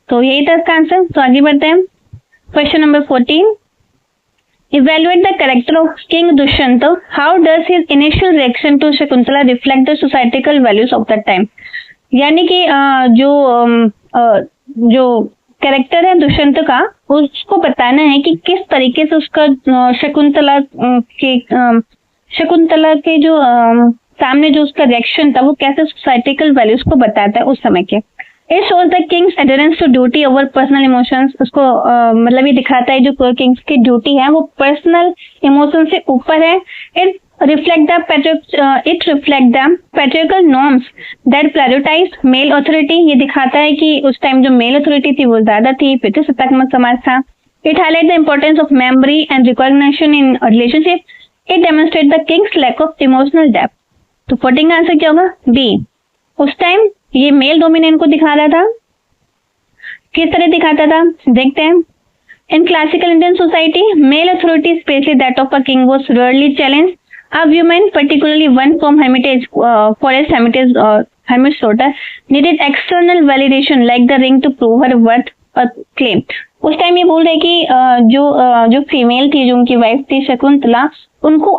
तो यही था इसका आंसर। तो आगे बढ़ते हैं। Question number 14. Evaluate the character of King Dushyanta. How does his initial reaction to Shakuntala reflect the societal values of that time? यानी कि जो कैरेक्टर है दुष्यंत का, उसको बताना है कि किस तरीके से उसका शकुंतला के जो सामने जो उसका रिएक्शन था वो कैसे सोसाइटिकल वैल्यूज को बताता है उस समय के। It shows the king's adherence to duty over personal emotions. उसको मतलब ये दिखाता है जो किंग्स की ड्यूटी है वो पर्सनल इमोशन से ऊपर है। It reflect the patriarchal norms that prioritize male authority. ये दिखाता है कि उस टाइम जो मेल अथॉरिटी थी वो ज्यादा थी, पितृसत्तात्मक समाज था। It highlights the importance of memory and recognition in a relationship. It demonstrates the king's lack of emotional depth. तो 14 का आंसर क्या होगा? B. उस टाइम ये मेल डोमिनेंट को दिखा रहा था। किस तरह दिखाता था देखते हैं। In classical Indian society, male authority specially that of a king was rarely challenged. A women, particularly one from forest hermit sorta, needed external validation like the ring to prove her worth or claim. उस टाइम ये बोल रहे कि जो फीमेल थी, जो उनकी वाइफ थी शकुंतला, उनको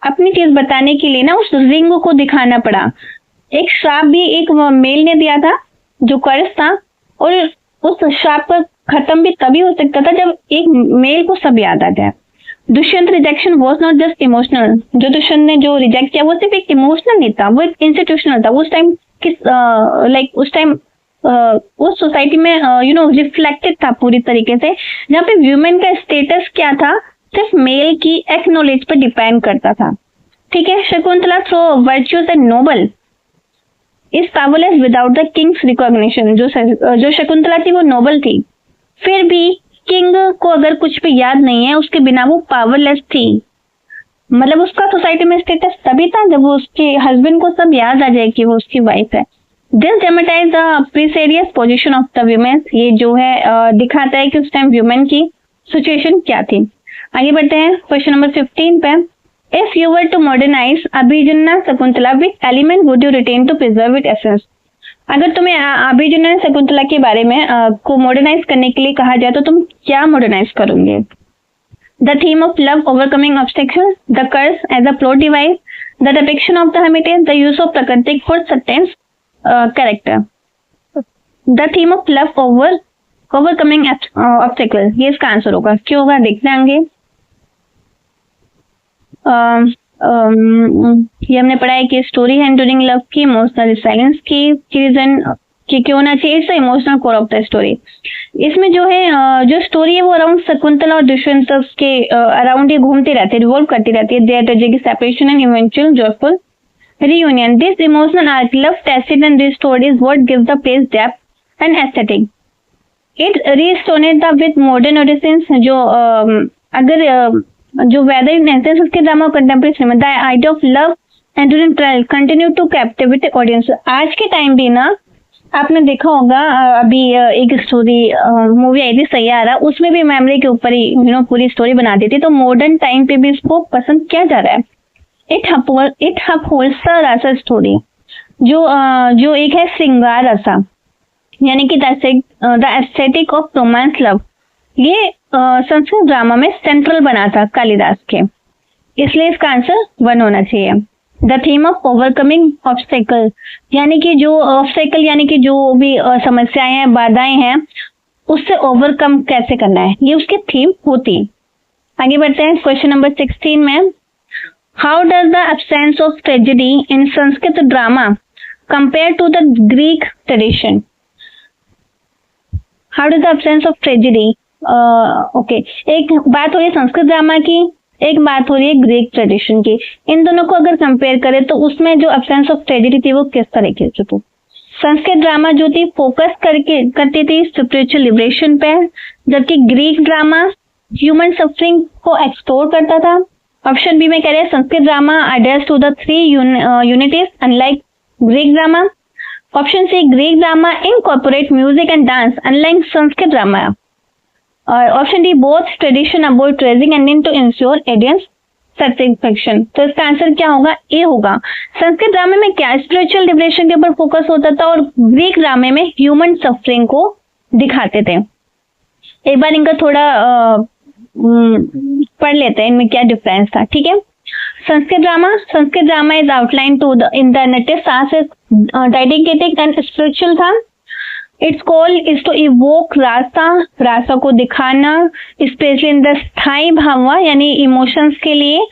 अपनी चीज बताने के लिए ना उस रिंग को दिखाना पड़ा। एक श्राप भी एक मेल ने दिया था जो कर्ज था, और उस श्राप का खत्म भी तभी हो सकता था जब एक मेल को सब याद आ जाए। Dushyant rejection was not just emotional. जो दुष्यंत ने जो रिजेक्ट किया वो सिर्फ एक इमोशनल नहीं था, वो एक इंस्टीट्यूशनल था। उस टाइम उस सोसाइटी में रिफ्लेक्टेड था पूरी तरीके से, जहाँ पे व्यूमेन का स्टेटस क्या था सिर्फ मेल की एक्नॉलेज पर डिपेंड करता था। ठीक है। Shakuntala through virtues and noble is powerless without the king's recognition. जो शकुंतला थी वो नोबल थी, फिर भी किंग को अगर कुछ भी याद नहीं है उसके बिना वो पावरलेस थी। मतलब उसका सोसाइटी में स्टेटस तभी था जब वो उसके हस्बैंड को सब याद आ जाए कि वो उसकी वाइफ है। This dramatize the precarious position of the women. ये जो है दिखाता है कि उस टाइम वुमेन की सिचुएशन क्या थी। आगे बढ़ते हैं क्वेश्चन नंबर 15 पे। If you were to modernize Abhijanna Shakuntala, which element would you retain to preserve its essence? अगर तुम्हें अभिजन्य शकुंतला के बारे में को मॉडर्नाइज करने के लिए कहा जाए तो तुम क्या मॉडर्नाइज करोगे? The theme of love overcoming obstacles, the curse as a plot device, the depiction of the hermitage, the use of Prakritik for certain character. The theme of love overcoming obstacle, ये इसका आंसर होगा। क्यों होगा देखते हैं आगे। ये हमने पढ़ा है कि स्टोरी है ड्यूरिंग लव की, इमोशनल रिसाइलेंस की रीजन कि क्यों होना चाहिए, it's emotional core of the story. इसमें जो है जो स्टोरी है वो अराउंड शकुंतला और दुष्यंत के अराउंड ही घूमती रहती है, रिवॉल्व करती रहती है। Their tragic separation and eventual joyful reunion. This emotional arc, love tested and restored, is what gives the plays depth and aesthetic. It restored with modern audience जो अगर जो वेदर इन एसेंस उसके drama contemporary cinema, the idea of love and trial continue to captivate audience. आज के टाइम भी ना आपने देखा होगा, अभी एक स्टोरी मूवी आई थी सैयारा, उसमें भी मेमोरी के ऊपर ही पूरी स्टोरी बना दी थी। तो मॉडर्न टाइम पे भी इसको पसंद किया जा रहा है। इट अपहोल्ड्स द रसा स्टोरी, जो एक है श्रृंगार रसा, यानी कि the aesthetic of romance love. ये संस्कृत ड्रामा में सेंट्रल बना था कालिदास के, इसलिए इसका आंसर 1 होना चाहिए। The theme of overcoming obstacle, यानी कि जो ऑब्स्टेकल यानी कि जो भी समस्याएं हैं, बाधाएं हैं, उससे ओवरकम कैसे करना है, ये उसकी थीम होती। आगे बढ़ते हैं क्वेश्चन नंबर 16 में। How does the absence of tragedy in Sanskrit drama compare to the Greek tradition? How does the absence of tragedy, okay, एक बात हो रही है संस्कृत ड्रामा की एक बात हो रही है ग्रीक ट्रेडिशन की। इन दोनों को अगर कंपेयर करें तो उसमें जो एब्सेंस ऑफ ट्रेजेडी थी वो किस तरह की थी? संस्कृत ड्रामा जो थी फोकस करती थी स्पिरिचुअल लिबरेशन पे, जबकि ग्रीक ड्रामा ह्यूमन सफरिंग को एक्सप्लोर करता था। ऑप्शन बी में कह रहे हैं Sanskrit drama adheres to the three unities unlike Greek drama. Option C Greek drama incorporate music and dance unlike Sanskrit drama. और option D both tradition about tragic ending to ensure audience satisfaction. तो इसका आंसर क्या होगा? ए होगा। संस्कृत ड्रामे में क्या स्पिरिचुअल लिबरेशन के ऊपर फोकस होता था और ग्रीक ड्रामे में ह्यूमन सफरिंग को दिखाते थे। एक बार इनका थोड़ा पढ़ लेते हैं इनमें क्या डिफरेंस था, ठीक है। Sanskrit drama is outline to the in the native सास डेडिकेटेड एंड स्पिरिचुअल था। Its goal is to evoke rasa को दिखाना, स्पेशली इन द स्थायी भाव यानी इमोशंस के लिए,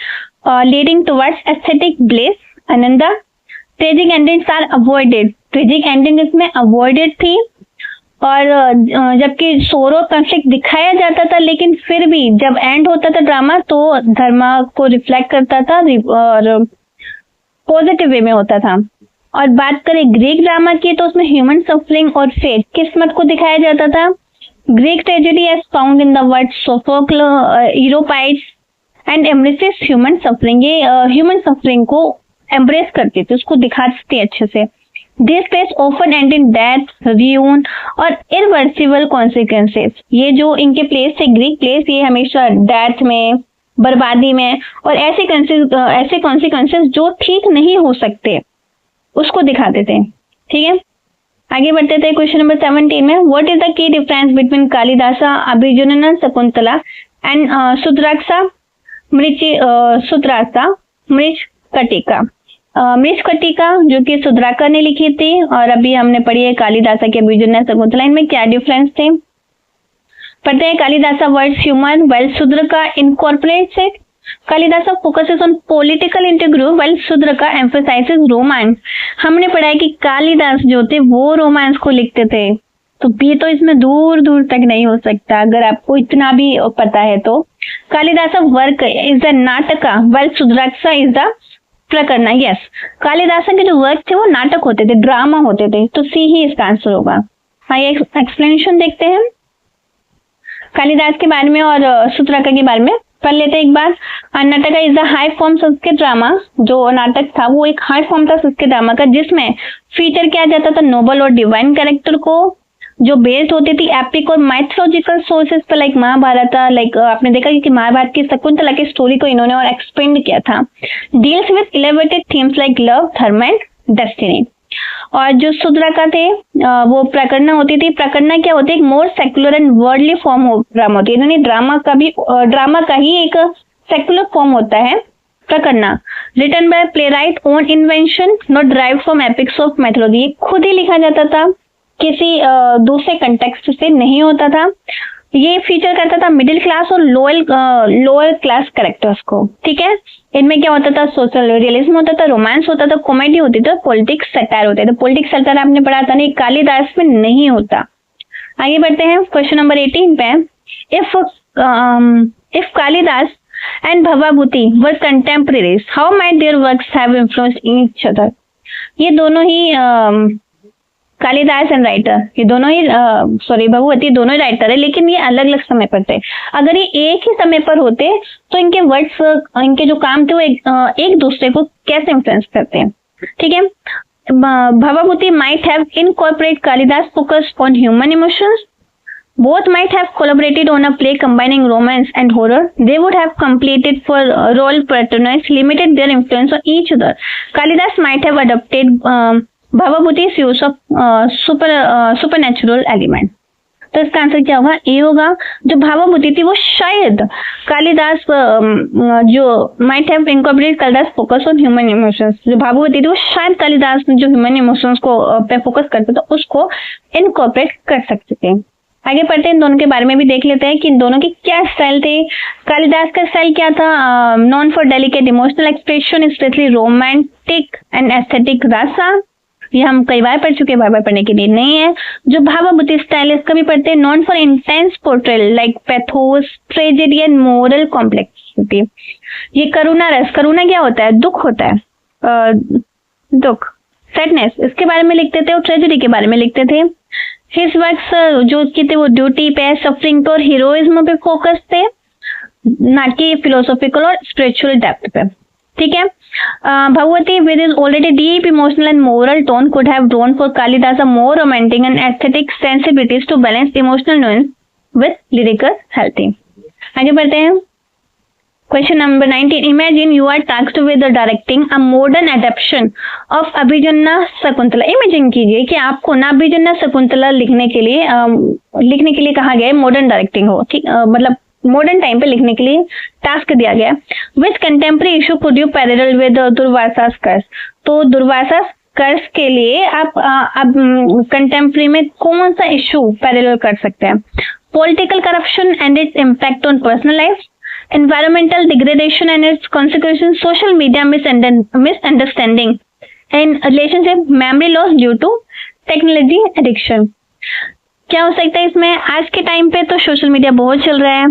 leading towards aesthetic bliss ananda. Tragic endings are avoided, tragic ending इसमें अवॉइडेड थी। और जबकि सोरो कॉन्फ्लिक्ट दिखाया जाता था, लेकिन फिर भी जब एंड होता था ड्रामा तो धर्म को रिफ्लेक्ट करता था और पॉजिटिव वे में होता था। और बात करें ग्रीक ड्रामा की तो उसमें ह्यूमन सफरिंग और फेथ किस्मत को दिखाया जाता था। Greek tragedy as found in the word Sophocles Euripides and embraces human suffering. ये ह्यूमन सफरिंग को एम्ब्रेस करती थी, उसको दिखाती अच्छे से। This place often end in death, ruin और इरिवर्सिबल कॉन्सिक्वेंसेस। ये जो इनके प्लेस थे ग्रीक प्लेस, ये हमेशा डेथ में, बर्बादी में और ऐसे कॉन्सिक्वेंसेस जो ठीक नहीं हो सकते उसको दिखाते थे, ठीक है। आगे बढ़ते थे क्वेश्चन नंबर 17 में। What is the key difference between Kalidasa Abhijnana Shakuntala and Mrichchhakatika. Mrichchhakatika जो कि सुधाकर ने लिखी थी और अभी हमने पढ़ी है कालिदासा की अभिजुनन शकुंतला। इनमें क्या डिफरेंस थे पढ़ते हैं। Kalidasa words human well Sudhakar incorporates it. Kalidasa focuses on political intrigue well Sudhakar emphasizes romance. हमने पढ़ा है कि कालिदास जो थे वो रोमांस को लिखते थे, तो भी तो इसमें दूर दूर तक नहीं हो सकता अगर आपको इतना भी पता है तो। कालिदासा वर्क इज द नाटका वेल सुधाकर इज द प्रकरण। यस, कालिदासा के जो वर्क थे वो नाटक होते थे, ड्रामा होते थे, तो सी ही इसका आंसर होगा। आइए एक्सप्लेनेशन देखते हैं कालिदास के बारे में और सुधाकर के बारे में। पढ़ लेते एक बार। नाटक is the high form Sanskrit drama. जो नाटक था वो एक हाई फॉर्म था संस्कृत ड्रामा का, जिसमें फीचर किया जाता था नोबल और डिवाइन कैरेक्टर को, जो बेस्ड होती थी एपिक और माइथोलॉजिकल सोर्सेस पर, लाइक महाभारत। लाइक आपने देखा कि महाभारत की शकुंतला की स्टोरी को इन्होंने और एक्सपेंड किया था। Deals with elevated themes like love, धर्म एंड डेस्टिनी। और जो सुधाकर थे वो प्रकरण होती थी। प्रकरण क्या होती है? एक more secular and worldly form drama होती है। इन्होंने ड्रामा का ही एक सेक्युलर फॉर्म होता है प्रकरण। Written by playwright own invention, not drive from epics of mythology. खुद ही लिखा जाता था, किसी दूसरे कंटेक्स्ट से नहीं होता था। ये फीचर करता था मिडिल क्लास और लोअर क्लास कैरेक्टर्स को, ठीक है। इनमें क्या होता था? सोशल रियलिज्म होता था, रोमांस होता था, कॉमेडी होती थी, पॉलिटिक्स सटायर होते थे। पॉलिटिक्स सटायर आपने पढ़ा था नहीं, कालिदास में नहीं होता। आगे बढ़ते हैं क्वेश्चन नंबर 18 पे। If Kalidas and Bhavabhuti were contemporaries, how might their works have influenced each other. ये दोनों ही कालिदास एंड राइटर, ये दोनों ही भगवती दोनों ही राइटर है, लेकिन ये अलग अलग समय पर थे। अगर ये एक ही समय पर होते तो इनके वर्ड्स, इनके जो काम थे वो एक दूसरे को कैसे इन्फ्लुएंस करते हैं, ठीक है। Bhavabhuti might have incorporate Kalidas focus on human emotions. Both might have collaborated on a play combining romance and horror. They would have completed for role patronage, limited their influence on each other. Kalidas might have adopted Bhavabhuti's use of supernatural element. तो इसका आंसर क्या होगा? ए होगा। जो भावाभूति थी वो शायद कालिदास जो might have incorporated Kalidas focus on human emotions. जो भावाभूति थी वो शायद कालिदास जो ह्यूमन इमोशंस को पे फोकस करते थे उसको इनकॉर्पोरेट कर सकते थे। आगे पढ़ते हैं, इन दोनों के बारे में भी देख लेते हैं कि इन दोनों के क्या स्टाइल थे। कालिदास का स्टाइल क्या था? Known for delicate emotional expression, especially romantic and aesthetic rasa. ये हम कई बार पढ़ चुके हैं, बार बार पढ़ने की नीड नहीं है। जो भावाभूति स्टाइल इसका भी पढ़ते हैं, non for intense portrayal like pathos, tragedy and moral complexity. ये करुणा रस, करुणा क्या होता है? दुख होता है, दुख, सैडनेस, इसके बारे में लिखते थे और ट्रेजेडी के बारे में लिखते थे। हिज वर्क्स जो उसके थे वो ड्यूटी पे, सफरिंग पे और हीरोइज्म पे फोकस थे, ना कि फिलोसॉफिकल और स्पिरिचुअल डेप्थ पे। ठीक है। Bhagwati with is already deep emotional and moral tone could have drawn for Kalidas a more romantic and aesthetic sensibilities to balance emotional nuance with lyrical healthy. आगे बढ़ते हैं। Question number 19, imagine you are tasked with directing a modern adaptation of Abhijnana Shakuntala. Imagine कीजिए कि आपको ना अभिजन्ना शकुंतला लिखने के लिए कहा गया है, मॉडर्न डायरेक्टिंग हो, ठीक, मतलब मॉडर्न टाइम पे लिखने के लिए टास्क दिया गया। Which contemporary issue could you parallel with Durvasa's curse. तो दुर्वासास कर्स के लिए आप अब कंटेम्प्रेरी में कौन सा इशू पैरेलल कर सकते हैं? Political corruption and its impact on personal life, environmental degradation and its consequences, social media misunderstanding, and relationship memory loss due to technology addiction। क्या हो सकता है इसमें? आज के टाइम पे तो सोशल मीडिया बहुत चल रहा है,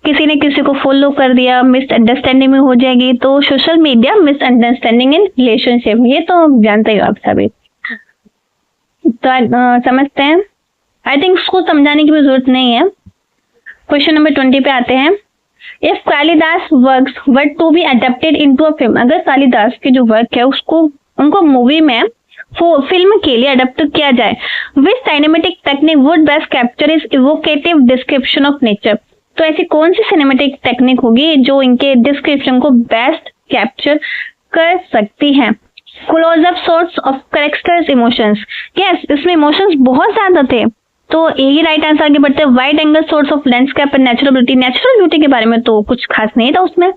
किसी ने किसी को फॉलो कर दिया, मिसअंडरस्टैंडिंग में हो जाएगी, तो social media misunderstanding in relationship, ये तो जानते ही हो आप सभी, तो समझते हैं। आई थिंक उसको समझाने की भी जरूरत नहीं है। क्वेश्चन नंबर 20 पे आते हैं। If Kalidasa works were to be adapted into a film, अगर कालिदास के जो वर्क है उनको मूवी में फिल्म के लिए अडेप्ट किया जाए, which cinematic technique would best capture is evocative description of nature. तो ऐसी कौन सी सिनेमेटिक टेक्निक होगी जो इनके डिस्क्रिप्शन को बेस्ट कैप्चर कर सकती है? Close up shots of characters emotions. Yes, इसमें इमोशंस बहुत ज्यादा थे, तो यही राइट आंसर। आगे बढ़ते हैं। Wide angle shots of landscape and natural beauty. Natural beauty के बारे में तो कुछ खास नहीं था उसमें।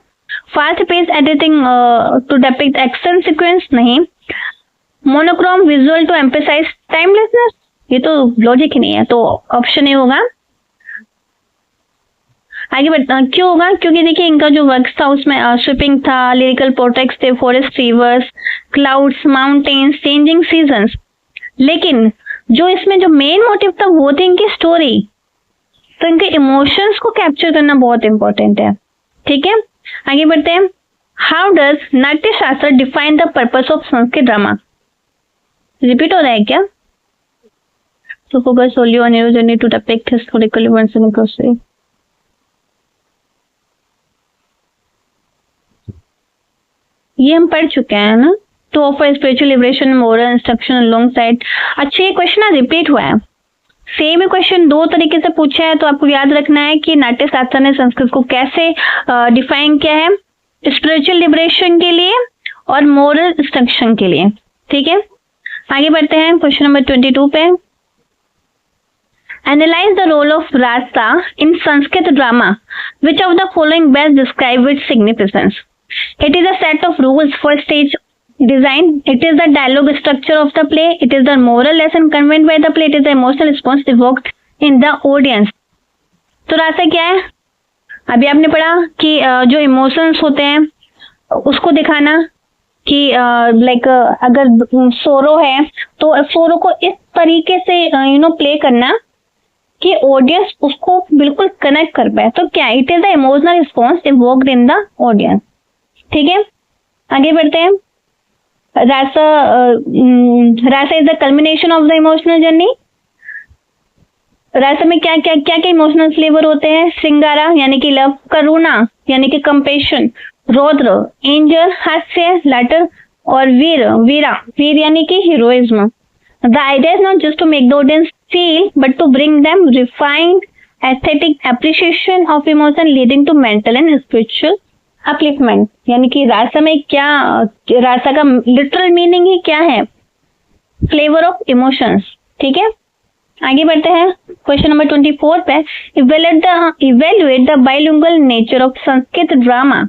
Fast pace editing to depict action sequence, नहीं। Monochrome visual to emphasize timelessness, ये तो लॉजिक ही नहीं है, तो ऑप्शन ए होगा। आगे क्यों होगा? क्योंकि देखिए इनका जो वर्क था उसमें स्वीपिंग था, लिरिकल पोर्ट्रेट्स थे, forest, reverse, clouds, mountains, changing seasons, लेकिन जो इसमें जो मेन मोटिव था वो थी इनकी स्टोरी, तो इनके इमोशंस को कैप्चर करना बहुत इंपॉर्टेंट है। ठीक है, आगे बढ़ते हैं। How does Natya Shastra define the purpose of Sanskrit drama? Repeat हो रहा है क्या? तो focus only on your journey to depict historical events in history. ये हम पढ़ चुके हैं ना, to offer spiritual liberation, moral instruction alongside. अच्छा, ये क्वेश्चन ना रिपीट हुआ है, सेम ही क्वेश्चन दो तरीके से पूछा है, तो आपको याद रखना है कि नाट्य शास्त्र ने संस्कृत को कैसे डिफाइन किया है, स्पिरिचुअल लिबरेशन के लिए और मोरल इंस्ट्रक्शन के लिए। ठीक है, आगे बढ़ते हैं क्वेश्चन नंबर 22 पे। Analyze the role of rasa in Sanskrit drama, which of the following best describe its significance? It is a set of rules for stage design. It is the dialogue structure of the play. It is the moral lesson conveyed by the play. It is the emotional response evoked in the audience. तो रासा क्या है? अभी आपने पढ़ा कि जो इमोशंस होते हैं उसको दिखाना, कि लाइक अगर सोरो है तो सोरो को इस तरीके से प्ले करना कि ऑडियंस उसको बिल्कुल कनेक्ट कर पाए। तो क्या? It is the emotional response evoked in the audience. ठीक है, आगे बढ़ते हैं। Rasa is the culmination of the emotional journey. Rasa में क्या क्या क्या क्या इमोशनल फ्लेवर होते हैं? श्रृंगारा यानी कि लव, करुणा यानी कि कंपेशन, रौद्र एंजर हास्य लाटर, और वीर यानी कि heroism. The idea is not just to make the audience feel but to bring them refined aesthetic appreciation of emotion leading to mental and spiritual upliftment. यानी कि रासा में क्या, रासा का लिटरल मीनिंग ही क्या है? Flavour of emotions. ठीक है, आगे बढ़ते हैं क्वेश्चन नंबर 24 पे। Evaluate the bilingual nature of Sanskrit drama.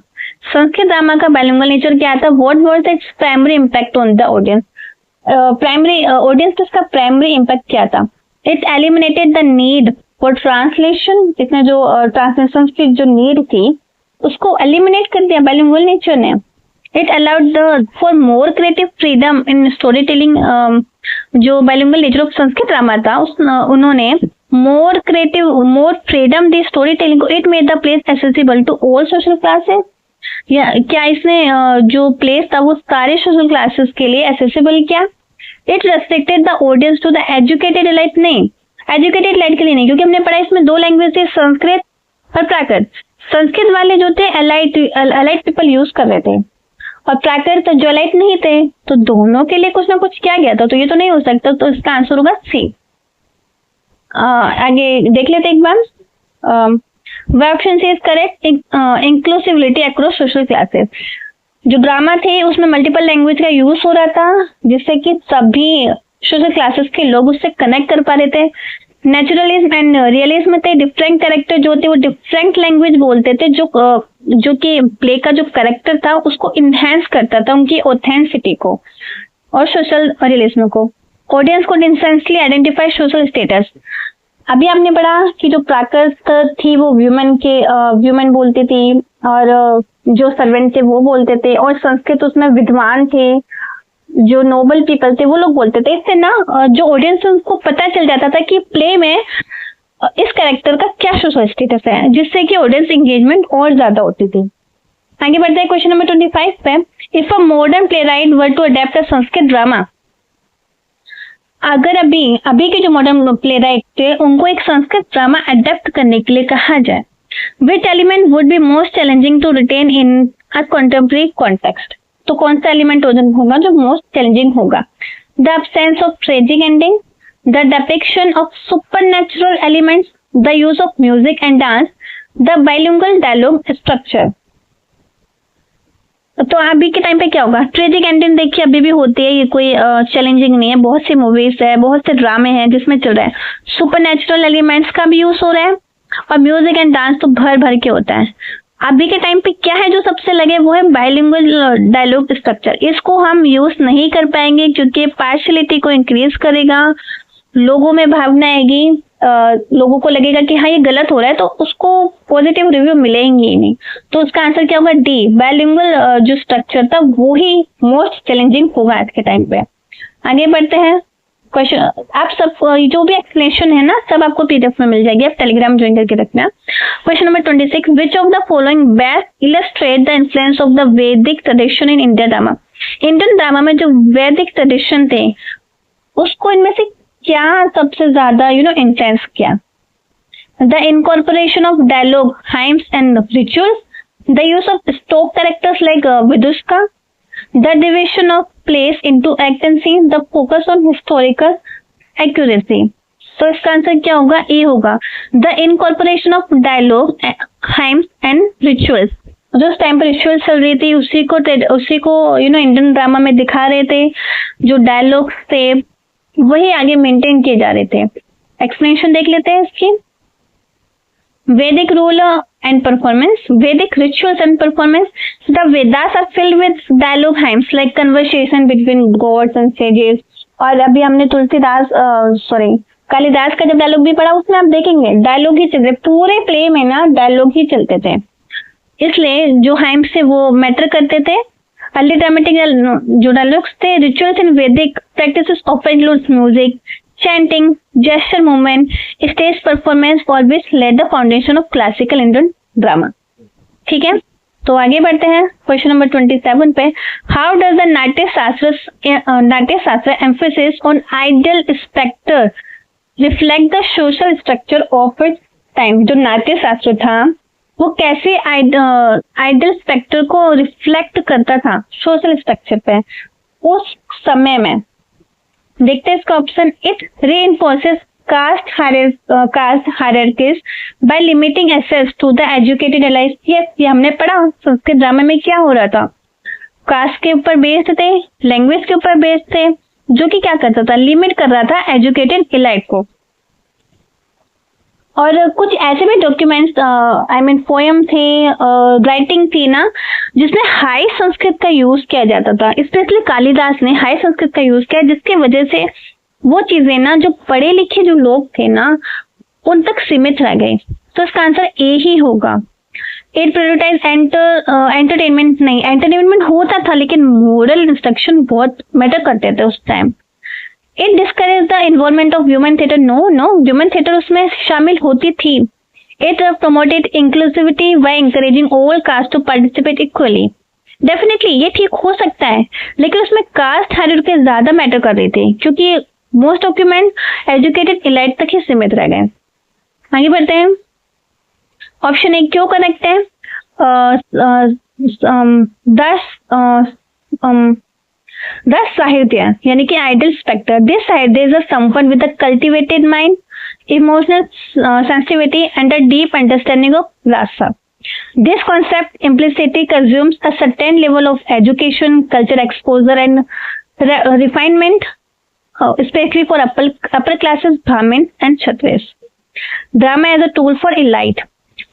Sanskrit drama का बाइलिंगुअल नेचर क्या था? What was its primary impact on the audience? Primary audience पे इसका प्राइमरी इम्पैक्ट क्या था? It eliminated the need for translation. इसने जो ट्रांसलेशन की जो नीड थी उसको एलिमिनेट कर दिया बाइलिंगुअल नेचर ने। It allowed for more creative freedom in story telling. जो bilingual nature of Sanskrit drama था उन्होंने मोर फ्रीडम दी स्टोरी टेलिंग को। It made the place accessible to all social classes. या क्या इसने जो प्लेस था वो सारे सोशल क्लासेस के लिए एक्सेसिबल किया। It restricted the audience to the educated elite. नहीं, एजुकेटेड एलाइट के लिए नहीं, क्योंकि हमने पढ़ा इसमें दो लैंग्वेज थी, संस्कृत और प्राकृत। संस्कृत वाले जो थे एलाइट पीपल यूज कर रहे थे, और प्राकृत जो एलाइट नहीं थे, तो दोनों के लिए कुछ ना कुछ किया गया था। तो ये तो नहीं हो सकता, तो इसका आंसर होगा सी। आगे देख लेते एक बार। Option C is correct, inclusivity across social classes. जो ड्रामा थे उसमें मल्टीपल लैंग्वेज का यूज हो रहा था, जिससे कि सभी सोशल क्लासेस के लोग उससे कनेक्ट कर पा रहे थे। नेचुरलिज्म एंड रियलिज्म थे, डिफरेंट कैरेक्टर जो थे वो डिफरेंट लैंग्वेज बोलते थे, जो कि प्ले का जो कैरेक्टर था उसको इनहेंस करता था, उनकी ऑथेंटिसिटी को और सोशल रियलिज्म को। ऑडियंस को इंस्टेंटली आइडेंटिफाई सोशल स्टेटस। अभी आपने पढ़ा कि जो प्राकृत थी वो व्यूमन बोलती थी, और जो सर्वेंट थे वो बोलते थे, और संस्कृत उसमें विद्वान थे, जो नोबल पीपल थे वो लोग बोलते थे। इससे ना जो ऑडियंस है उनको पता चल जाता था कि प्ले में इस कैरेक्टर का क्या सोशल स्टेटस है, जिससे कि ऑडियंस एंगेजमेंट और ज्यादा होती थी। आगे बढ़ते हैं क्वेश्चन नंबर 25 पे। If a modern playwright were to adapt a Sanskrit drama. अगर अभी के जो मॉडर्न प्ले राइट थे उनको एक संस्कृत ड्रामा अडेप्ट करने के लिए कहा जाए, which element would be most challenging to retain in a contemporary context. तो कौन सा एलिमेंट होगा जो मोस्ट चैलेंजिंग होगा? The absence of tragic ending, the depiction of supernatural elements, the use of music and dance, the bilingual dialogue structure. तो अभी के टाइम पे क्या होगा? ट्रेजिक एंडिंग देखिए अभी भी होती है, ये कोई चैलेंजिंग नहीं है। बहुत सी मूवीज है, बहुत से ड्रामे हैं जिसमें चल रहा है। सुपरनैचुरल एलिमेंट्स का भी यूज हो रहा है, और म्यूजिक एंड डांस तो भर भर के होता है। अभी के टाइम पे क्या है जो सबसे लगे, वो है बाइलिंगुअल डायलॉग स्ट्रक्चर। इसको हम यूज नहीं कर पाएंगे क्योंकि पार्शियलिटी को इंक्रीज करेगा, लोगों में भावना आएगी, लोगों को लगेगा कि हाँ ये गलत हो रहा है, तो उसको पॉजिटिव रिव्यू मिलेंगे ही नहीं। तो उसका आंसर क्या होगा? डी, बाइलिंगुअल जो स्ट्रक्चर था वो ही मोस्ट चैलेंजिंग होगा आज के टाइम पे। आगे बढ़ते हैं क्वेश्चन। आप सब जो भी एक्सप्लेनेशन है ना सब आपको पीडीएफ में मिल जाएगी, आप टेलीग्राम ज्वाइन करके रखना। Question number 26, which of the following best illustrate the influence of the Vedic tradition in Indian drama. Indian drama में जो वैदिक ट्रेडिशन थे उसको इनमें से क्या सबसे ज्यादा इन्फ्लुएंस किया? The incorporation of dialogue, hymns and rituals, the use of stock characters like Vidushaka, the division of plays into act and scene, the focus on historical accuracy। तो इसका आंसर क्या होगा? ए होगा, the incorporation of dialogue, hymns and rituals। जो उस टाइम पर रिचुअल्स चल रही थी उसी को इंडियन ड्रामा में दिखा रहे थे। जो डायलॉग्स थे वही आगे मेंटेन किए जा रहे थे। एक्सप्लेनेशन देख लेते हैं इसकी। Vedic rule and performance, Vedic rituals and performance. The Vedas are filled with dialogue hymns like conversation between gods and sages। और अभी हमने कालिदास का जब डायलॉग भी पढ़ा उसमें आप देखेंगे डायलॉग ही चलते, पूरे प्ले में ना डायलॉग ही चलते थे, इसलिए जो हाइम्स थे वो मैटर करते थे। अर्ली ड्रामेटिक जो डायलॉग्स थे, रिचुअल्स इन वैदिक practices often includes music, chanting, gesture movement, stage performance for which laid the foundation of classical Indian drama। ठीक है, तो आगे बढ़ते हैं क्वेश्चन नंबर 27 पे। How does the नाट्य शास्त्र emphasis on ideal spectre reflect the social structure of its time। जो नाट्य शास्त्र था वो कैसे आइडियल स्पेक्टर को रिफ्लेक्ट करता था सोशल स्ट्रक्चर पे उस समय में? देखते हैं इसका option. It reinforces caste hierarchies by limiting access to the educated elite. ये हमने पढ़ा संस्कृत ड्रामा में क्या हो रहा था, कास्ट के ऊपर बेस्ड थे, लैंग्वेज के ऊपर बेस्ड थे, जो कि क्या करता था, लिमिट कर रहा था एजुकेटेड एलाइट को। और कुछ ऐसे भी डॉक्यूमेंट्स पोएम थे, राइटिंग थी ना जिसमें हाई संस्कृत का यूज किया जाता था। स्पेशली कालिदास ने हाई संस्कृत का यूज किया, जिसकी वजह से वो चीजें ना जो पढ़े लिखे जो लोग थे ना उन तक सीमित रह गए। तो इसका आंसर ए ही होगा। इट प्रायोरिटाइज एंटरटेनमेंट नहीं, एंटरटेनमेंट होता था लेकिन मोरल इंस्ट्रक्शन बहुत मैटर करते थे उस time. It discourage the involvement of human theatre, no human theatre उसमें शामिल होती थी। It promoted inclusivity by encouraging all caste to participate equally. Definitely ये ठीक हो सकता है, लेकिन उसमें कास्ट हायरार्की ज्यादा मैटर कर रही थी क्योंकि मोस्ट डॉक्यूमेंट एजुकेटेड इलाइट तक ही सीमित रह गए। आगे बढ़ते हैं। ऑप्शन ए क्यों करेक्ट है? 10 साहित्य यानी कि आइडल स्पेक्टर। दिस साहित्य is a someone with a cultivated mind, emotional sensitivity and a deep understanding of rasa. This concept implicitly assumes a certain level of education, culture exposure and refinement, especially for upper classes, Brahmin and Kshatriyas. Drama as a tool for elite.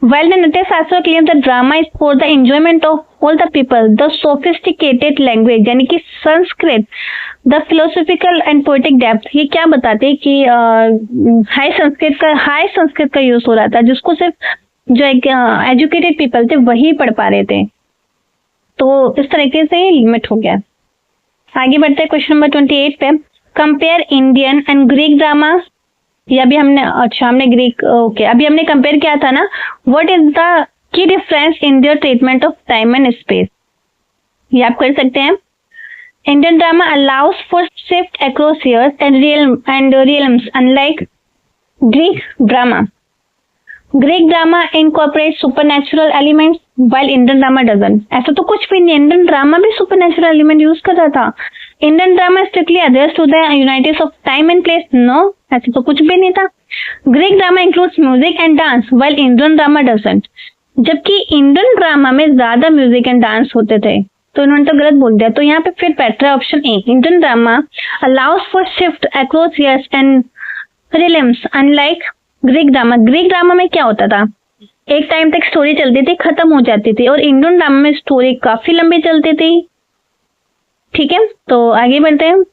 While the Natya Shastra claims that drama is for the enjoyment of all the people, the sophisticated language यानी कि Sanskrit, the philosophical and poetic depth, ये क्या बताते हैं कि हाई संस्कृत का यूज हो रहा था जिसको सिर्फ जो एजुकेटेड पीपल थे वही पढ़ पा रहे थे, तो इस तरीके से लिमिट हो गया। आगे बढ़ते हैं क्वेश्चन नंबर 28 पे। Compare Indian and Greek drama. ये अभी हमने ग्रीक अभी हमने कंपेयर किया था ना। What is the key difference in their treatment of time and space? ये आप कर सकते हैं। Indian drama allows for shift across years and realms unlike Greek drama. Greek drama incorporates supernatural elements while Indian drama doesn't. ऐसा तो कुछ भी नहीं, इंडियन ड्रामा भी supernatural element यूज कर रहा था। Indian drama strictly adheres to the unities of time and place. No, ऐसा तो कुछ भी नहीं था। Greek drama includes music and dance while Indian drama doesn't. जबकि इंडियन ड्रामा में ज्यादा म्यूजिक एंड डांस होते थे, तो इन्होंने तो गलत बोल दिया। तो यहाँ पे फिर बेटर है option A, Indian drama allows for shift across years and realms unlike Greek drama में क्या होता था, एक टाइम तक स्टोरी चलती थी, खत्म हो जाती थी, और इंडियन ड्रामा में स्टोरी काफी लंबी चलती थी। ठीक है, तो आगे बढ़ते हैं।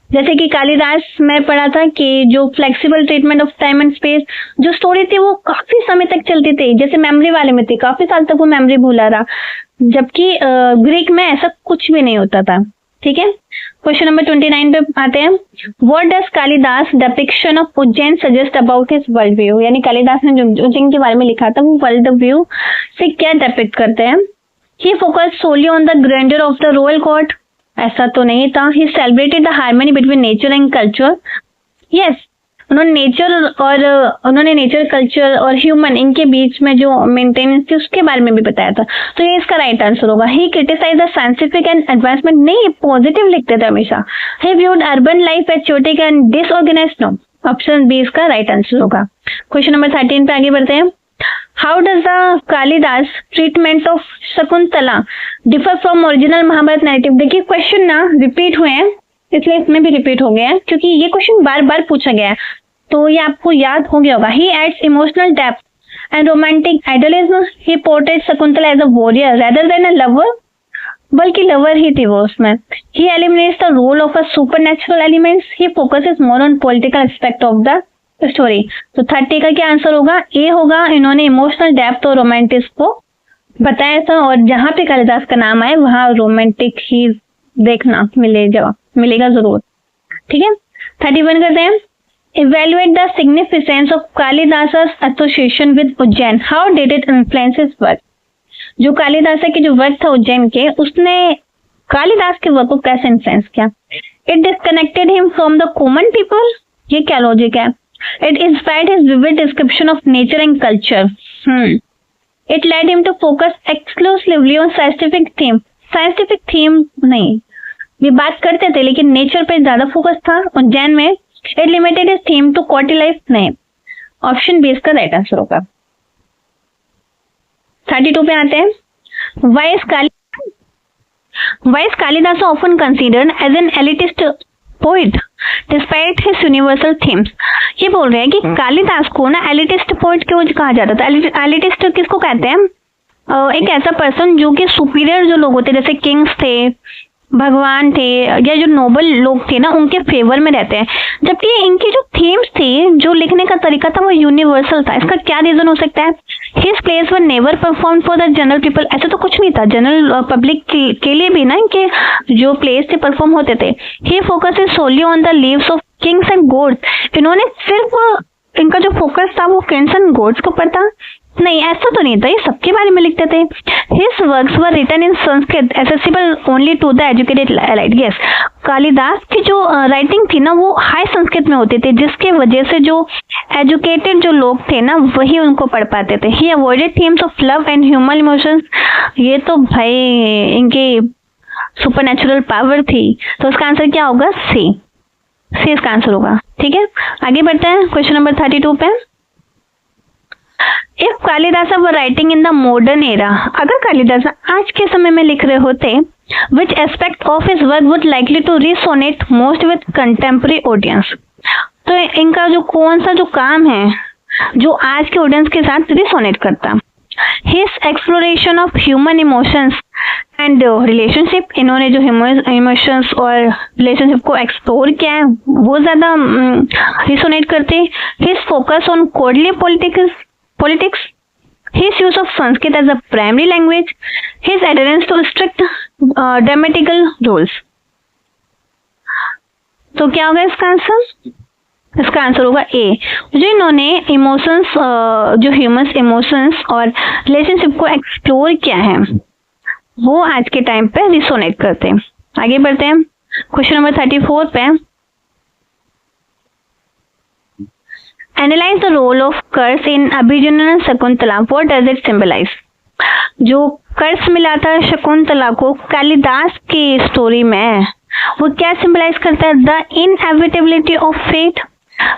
जैसे कि कालिदास में पढ़ा था कि जो flexible treatment of time and space, जो स्टोरी थी वो काफी समय तक चलती थी, जैसे मेमोरी वाले में थी, काफी साल तक वो मेमोरी भूला रहा, जबकि ग्रीक में ऐसा कुछ भी नहीं होता था। ठीक है, क्वेश्चन नंबर 29 पे आते हैं। What does Kalidas depiction of Ujjain suggest about his world view? यानी कालिदास ने जो उज्जैन के बारे में लिखा था वो वर्ल्ड व्यू से क्या डिपिक्ट करते हैं? He focus solely on the grandeur of the royal court, ऐसा तो नहीं था। He celebrated the harmony between nature and culture. Yes, उन्होंने नेचर कल्चर और ह्यूमन इनके बीच में जो मेंटेनेंस थी उसके बारे में भी बताया था, तो ये इसका राइट आंसर होगा। He criticise the scientific and advancement, नहीं पॉजिटिव लिखते थे हमेशा। He viewed urban life as chaotic and disorganised, no, option B इसका राइट आंसर होगा। क्वेश्चन नंबर 13 पे आगे बढ़ते हैं। How does the Kalidas treatment of Shakuntala differ from original Mahabharata narrative? देखिए क्वेश्चन ना रिपीट हुए हैं, इसलिए इसमें भी रिपीट हो गया है क्योंकि ये क्वेश्चन बार बार पूछा गया है, तो ये आपको याद हो गया होगा। He adds emotional depth and romantic idealism. He portrait Shakuntala as a warrior rather than a lover, बल्कि लवर ही थी वो उसमें। He eliminates the role of a supernatural elements. He focuses more on political aspect of the story. तो 30 का क्या आंसर होगा? ए होगा। इन्होंने इमोशनल डेप्थ और रोमांटिक को बताया था, और जहां पे कालिदास का नाम आए वहां रोमांटिक ही देखना मिलेगा जरूर। ठीक है, 31 करते हैं। Evaluate the significance of Kalidasa's association with Ujjain. How did it influence his work? जो कालिदास की जो वर्क था उज्जैन के, उसने कालिदास के वर्क को कैसे इन्फ्लुएंस किया? It disconnected him from the common people. ये क्या लॉजिक है? It inspired his vivid description of nature and culture. It led him to focus exclusively on scientific theme. Scientific theme नहीं, ये बात करते थे लेकिन नेचर पे ज्यादा फोकस था उज्जैन में। It limited his theme to courtly life. नहीं, ऑप्शन बी इसका राइट आंसर होगा। 32 पे आते हैं। Why is Kalidas often considered as an elitist poet despite his universal themes? ये बोल रहे हैं कि कालिदास को ना एलिटिस्ट पोइट क्यों कहा जाता था? एलिटिस्ट किसको कहते हैं? एक ऐसा पर्सन जो कि सुपीरियर जो लोग होते, जैसे किंग्स थे, भगवान थे, या जो नोबल लोग थे ना, उनके फेवर में रहते हैं। जबकि इनकी जो थीम्स थी, जो लिखने का तरीका था, वो यूनिवर्सल था। इसका क्या रीजन हो सकता है? His place were never perform for the general people, ऐसा तो कुछ नहीं था जनरल पब्लिक के लिए भी ना, इनके जो प्लेस थे परफॉर्म होते थे। He focuses solely on the lives of kings and gods, इन्होंने सिर्फ इनका जो फोकस था वो किंग्स एंड गॉड्स के ऊपर था? नहीं, ऐसा तो नहीं था, ये सबके बारे में लिखते थे। His works were written in Sanskrit accessible only to the educated elite. Yes, Kalidas की जो राइटिंग थी ना वो हाई संस्कृत में होती थी, जिसके वजह से जो एजुकेटेड जो लोग थे ना वही उनको पढ़ पाते थे। He avoided themes of love and human emotions, ये तो भाई इनकी सुपरनेचुरल पावर थी, तो इसका आंसर क्या होगा? सी इसका आंसर होगा। ठीक है, आगे बढ़ते हैं क्वेश्चन नंबर 32 पे। If Kalidas were writing in the modern era, अगर कालिदास आज के समय में लिख रहे होते, which aspect of his work would likely to resonate most with contemporary audience, तो इनका जो कौन सा जो काम है जो आज के ऑडियंस के साथ रिसोनेट करता? His exploration of human emotions and relationship, इन्होंने जो इमोशंस और रिलेशनशिप को एक्सप्लोर किया है वो ज्यादा रिसोनेट करते। His focus on coldly politics, his use of Sanskrit as a primary language, his adherence to strict grammatical rules। तो क्या होगा इसका आंसर? इसका आंसर होगा ए, जो इन्होंने इमोशंस जो ह्यूमन इमोशंस और रिलेशनशिप को एक्सप्लोर किया है वो आज के टाइम पे रिसोनेट करते हैं। आगे बढ़ते हैं क्वेश्चन नंबर 34 पे। Analyze the role of curse in अभिजनन Shakuntala, what does it symbolize? जो कर्स मिला था शकुंतला को कालिदास की स्टोरी में, वो क्या सिंबलाइज करता है? The inevitability of fate,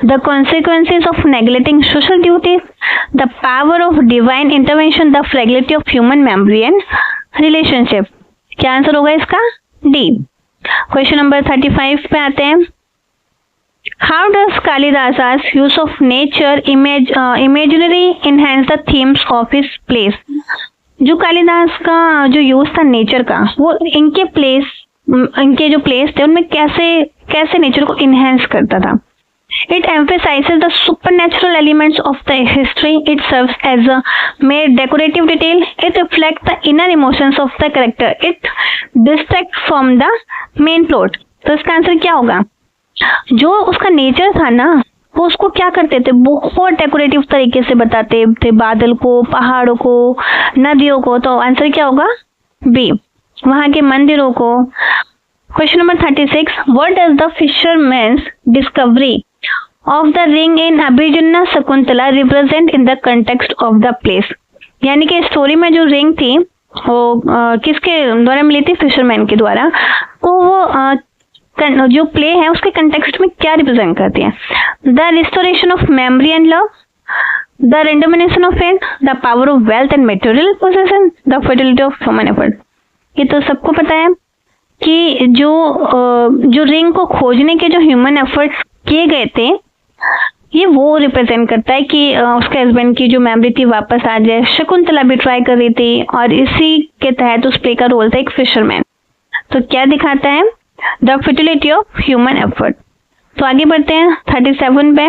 the consequences of neglecting social duties, the power of divine intervention, the fragility of human memory and relationship. क्या आंसर होगा इसका? डी। क्वेश्चन नंबर 35 पे आते हैं। How does Kalidasa's use of nature imaginary enhance the themes of his plays? जो कालिदास का जो यूज था नेचर का, वो इनके जो प्लेस थे उनमें कैसे नेचर को इनहेंस करता था? It emphasizes the supernatural elements of the history. It serves as a mere decorative detail. It reflects the inner emotions of the character. It distracts from the main plot. तो इसका आंसर क्या होगा? जो उसका नेचर था ना वो उसको क्या करते थे, बहुत डेकोरेटिव तरीके से बताते थे, बादल को, पहाड़ों को, नदियों को। तो आंसर क्या होगा? बी, वहां के मंदिरों को। Question number 36, what does the fisherman's discovery of the ring in Abhijnana Shakuntala represent in the context of the place? यानी कि स्टोरी में जो रिंग थी वो किसके द्वारा मिली थी? फिशरमैन के द्वारा। तो वो जो प्ले है उसके कंटेक्स्ट में क्या रिप्रेजेंट करती है? The restoration of memory and love, the randomisation of fate, the power of wealth and material possession, the fertility of human effort. ये तो सबको पता है कि जो रिंग को खोजने के जो ह्यूमन एफर्ट्स किए गए थे ये वो रिप्रेजेंट करता है कि उसके हस्बैंड की जो मेमोरी थी वापस आ जाए। शकुंतला भी ट्राई कर रही थी और इसी के तहत उस प्ले का रोल था एक फिशरमैन। तो क्या दिखाता है? The fertility of human effort. तो आगे बढ़ते हैं 37 पे।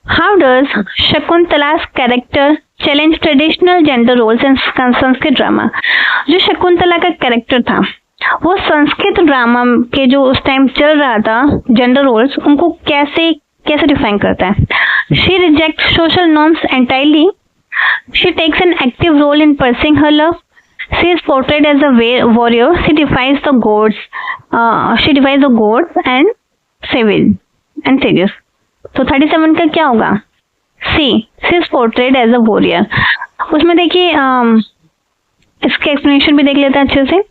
How does Shakuntala's character challenge traditional gender roles in Sanskrit drama? जो शकुंतला का कैरेक्टर था वो संस्कृत ड्रामा के जो उस टाइम चल रहा था जेंडर रोल्स उनको कैसे डिफाइन करता है? She reject social norms entirely, she takes an active role in pursuing her love, she is portrayed as a warrior, she defies the gods and sages। तो 37 का क्या होगा? सी, she is portrayed as a warrior। उसमें देखिए इसके एक्सप्लेनेशन भी देख लेते हैं अच्छे से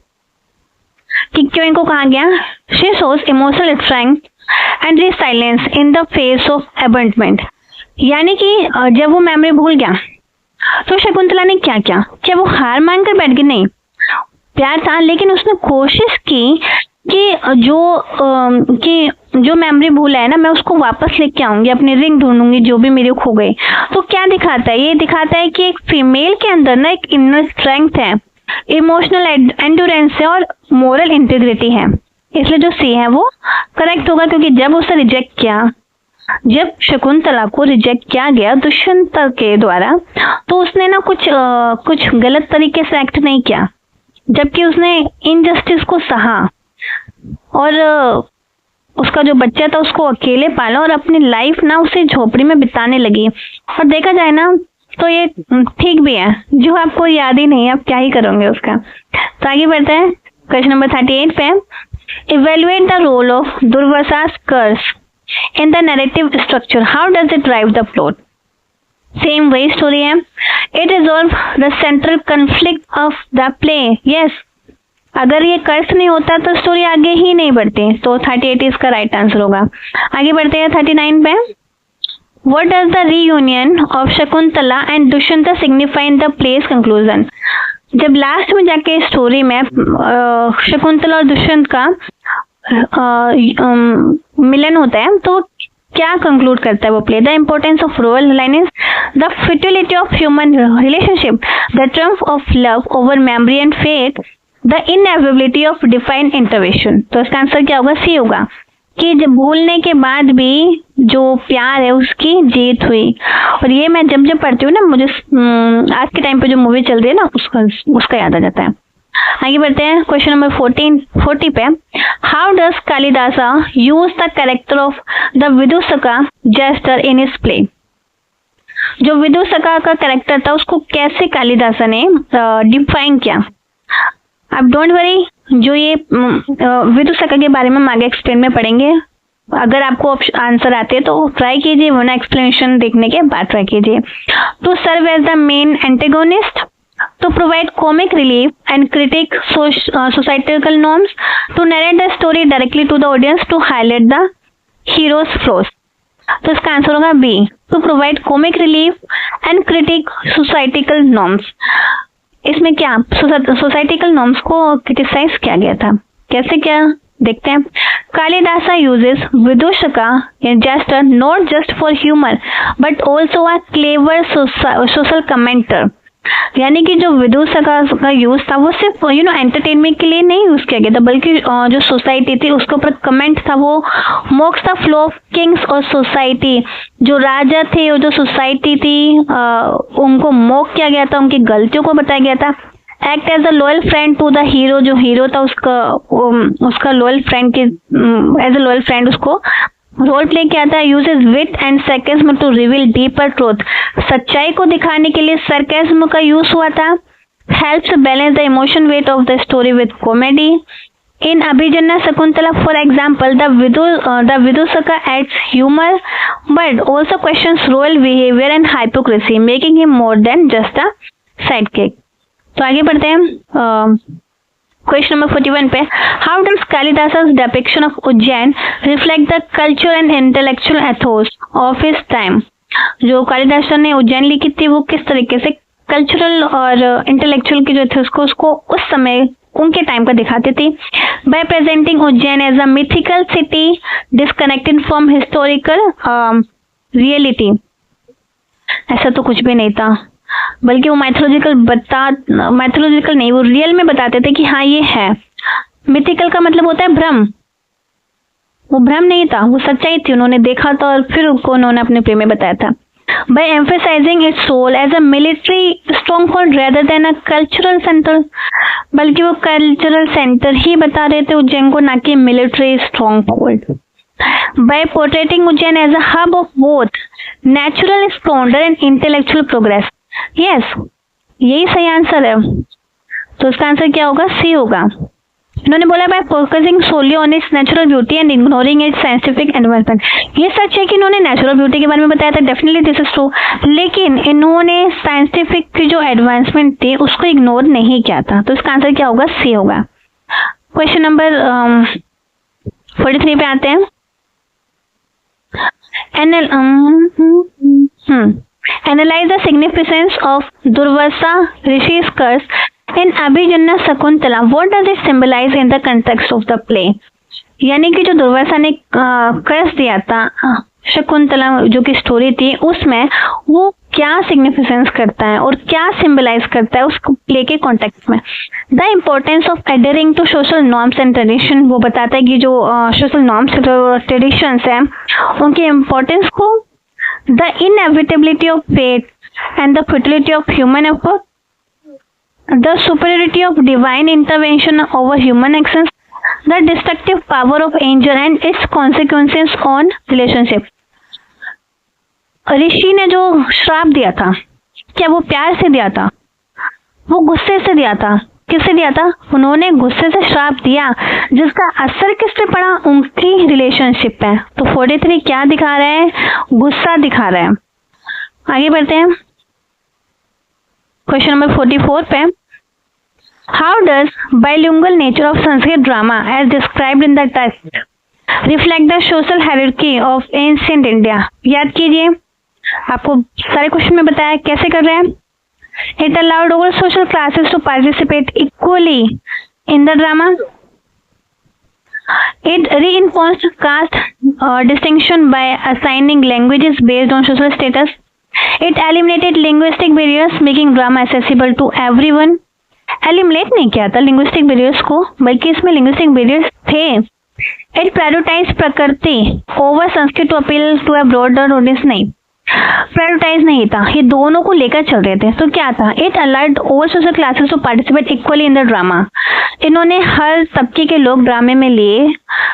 कि क्यों इनको कहा गया। she shows emotional strength and resilience in the face of abandonment, यानी कि जब वो मेमोरी भूल गया तो शकुंतला ने क्या किया? क्या वो हार मानकर बैठ गई? नहीं, प्यार था लेकिन उसने कोशिश की कि जो मेमोरी भूला है ना मैं उसको वापस लेके आऊंगी, अपनी रिंग ढूंढूंगी जो भी मेरे खो गई। तो क्या दिखाता है? ये दिखाता है कि एक फीमेल के अंदर ना एक इनर स्ट्रेंथ है, इमोशनल एंड्योरेंस है और मोरल इंटीग्रिटी है। इसलिए जो सी है वो करेक्ट होगा, क्योंकि जब उसे रिजेक्ट किया जब शकुंतला को रिजेक्ट किया गया दुष्यंत के द्वारा, तो उसने ना कुछ गलत तरीके से एक्ट नहीं किया, जबकि उसने इनजस्टिस को सहा और उसका जो बच्चा था उसको अकेले पाला और अपनी लाइफ ना उसे झोपड़ी में बिताने लगी। और देखा जाए ना तो ये ठीक भी है, जो आपको याद ही नहीं है आप क्या ही करोगे उसका। तो आगे बढ़ते हैं क्वेश्चन नंबर 38 पे। Evaluate the role of Durvasa's curse in the narrative structure, how does it drive the plot. Same वही स्टोरी है। It resolve the central conflict of the play. Yes, अगर ये कर्स नहीं होता तो स्टोरी आगे ही नहीं बढ़ती। तो 38 इसका राइट आंसर होगा। आगे बढ़ते हैं 39 पे। What does the reunion of Shakuntala and Dushyant signify in the place conclusion. जब लास्ट में जाके स्टोरी में शकुंतला और दुष्यंत का मिलन होता है तो क्या कंक्लूड करता है वो play. The importance of royal line is the futility of human relationship, the triumph of love over memory and faith, the inevitability of divine intervention. तो इसका आंसर क्या होगा, सी होगा, कि जब भूलने के बाद भी जो प्यार है उसकी जीत हुई। और ये मैं जब पढ़ती हूँ ना, मुझे आज के टाइम पे जो मूवी चल रही है ना उसका याद आ जाता है। आगे बढ़ते हैं क्वेश्चन नंबर 40 पे। How does Kalidasa use the character of the Vidushaka jester in his play. जो विदूषका का कैरेक्टर था उसको कैसे कालिदासा ने डिफाइन किया। अब डोंट वरी, जो ये विदूषका के बारे में हम आगे एक्सप्लेन में पढ़ेंगे। अगर आपको आंसर आते हैं तो ट्राई कीजिए, वरना एक्सप्लेनेशन देखने के बाद ट्राई कीजिए। To serve as the main antagonist, to provide comic relief and critique societal norms, to narrate the story directly to the audience, to highlight the hero's flaws। तो इसका आंसर होगा B, to provide comic relief and critique societal norms। इसमें क्या सोसाइटिकल नॉर्म्स को क्रिटिसाइज किया गया था, कैसे क्या देखते हैं। Kalidasa uses Vidushaka jester not just for humour but also a clever social commenter. यानी कि जो विदूषका का यूज था वो सिर्फ एंटरटेनमेंट के लिए नहीं यूज किया गया था, बल्कि जो सोसाइटी थी उसके ऊपर कमेंट था, वो मॉक्स द फ्लो ऑफ किंग्स और सोसाइटी। जो राजा थे और जो सोसाइटी थी उनको मॉक किया गया था, उनकी गलतियों को बताया गया था। Act as a loyal friend to the hero, जो हीरो था उसका लॉयल फ्रेंड के एज अ लॉयल फ्रेंड उसको रोल प्ले किया था। Uses wit and sarcasm to reveal deeper truth, सच्चाई को दिखाने के लिए सरकेज्म का यूज हुआ था। Helps balance the emotion weight of the story with comedy. In Abhijnana Shakuntala for example the Vidushaka adds humour but also questions royal behaviour and hypocrisy, making him more than just a sidekick. तो आगे बढ़ते हैं क्वेश्चन नंबर 41 पे। How does Kalidasa's depiction of Ujjain reflect the culture and intellectual ethos of his time. जो कालिदासा ने उज्जैन लिखी थी वो किस तरीके से कल्चरल और इंटेलेक्चुअल की जो थे उसको उस समय उनके टाइम का दिखाती थी। By presenting Ujjain as a mythical city disconnected from historical reality. ऐसा तो कुछ भी नहीं था, बल्कि वो माइथोलॉजिकल नहीं, वो रियल में बताते थे कि हाँ ये है। मिथिकल का मतलब होता है भ्रम, वो भ्रम नहीं था, वो सच्चाई थी, उन्होंने देखा था और फिर उन्होंने अपने प्रेम में बताया था। By emphasizing its role as a military stronghold rather than a cultural center, बल्कि वो कल्चरल सेंटर ही बता रहे थे उज्जैन को, ना कि military stronghold. By portraying Ujjain as a hub of both natural splendor and intellectual progress। Yes, यही सही आंसर है। तो इसका आंसर क्या होगा, सी होगा। इन्होंने बोला by focusing solely on its natural beauty and ignoring its scientific advancement. ये सच है कि इन्होंने नेचुरल ब्यूटी के बारे में बताया था, डेफिनेटली दिस इज ट्रू, लेकिन इन्होंने साइंटिफिक की जो एडवांसमेंट थी उसको इग्नोर नहीं किया था। तो इसका आंसर क्या होगा, सी होगा। क्वेश्चन नंबर 43 पे आते हैं। Analyze the significance of Durvasa Rishi's curse in Abhijanya Shakuntala. What does it symbolize in the context of the play? यानी कि जो दुर्वासा ने कर्स दिया था शकुंतला जो की स्टोरी थी उसमें, वो क्या सिग्निफिकेंस करता है और क्या सिंबलाइज करता है उस प्ले के कॉन्टेक्स्ट में। The importance of adhering to social norms and tradition, वो बताता है कि जो सोशल नॉर्म्स ट्रेडिशंस हैं उनकी इम्पोर्टेंस को। The inevitability of fate and the futility of human effort, the superiority of divine intervention over human actions, the destructive power of angel and its consequences on relationship. ऋषि ने जो श्राप दिया था, क्या वो प्यार से दिया था? वो गुस्से से दिया था। किससे दिया था? उन्होंने गुस्से से श्राप दिया, जिसका असर किस पे पड़ा? उनकी रिलेशनशिप पे। तो 43 क्या दिखा रहा है? गुस्सा दिखा रहा है। आगे बढ़ते हैं क्वेश्चन नंबर 44 पे। How does bilingual nature of Sanskrit drama as described in the text reflect the social hierarchy of ancient India? याद कीजिए, आपको सारे क्वेश्चन में बताया कैसे कर रहे हैं। It allowed all social classes to participate equally in the drama. It reinforced caste distinction by assigning languages based on social status. It eliminated linguistic barriers, making drama accessible to everyone. Eliminate नहीं किया था linguistic barriers को, बल्कि इसमें linguistic barriers थे। It prioritized प्रकृति over Sanskrit to appeal to a broader audience। नहीं, प्रायोरिटाइज नहीं था, ये दोनों को लेकर चल रहे थे। तो क्या था? It allowed all social classes to participate equally in the drama. इन्होंने हर तबके के लोग ड्रामे में लिए।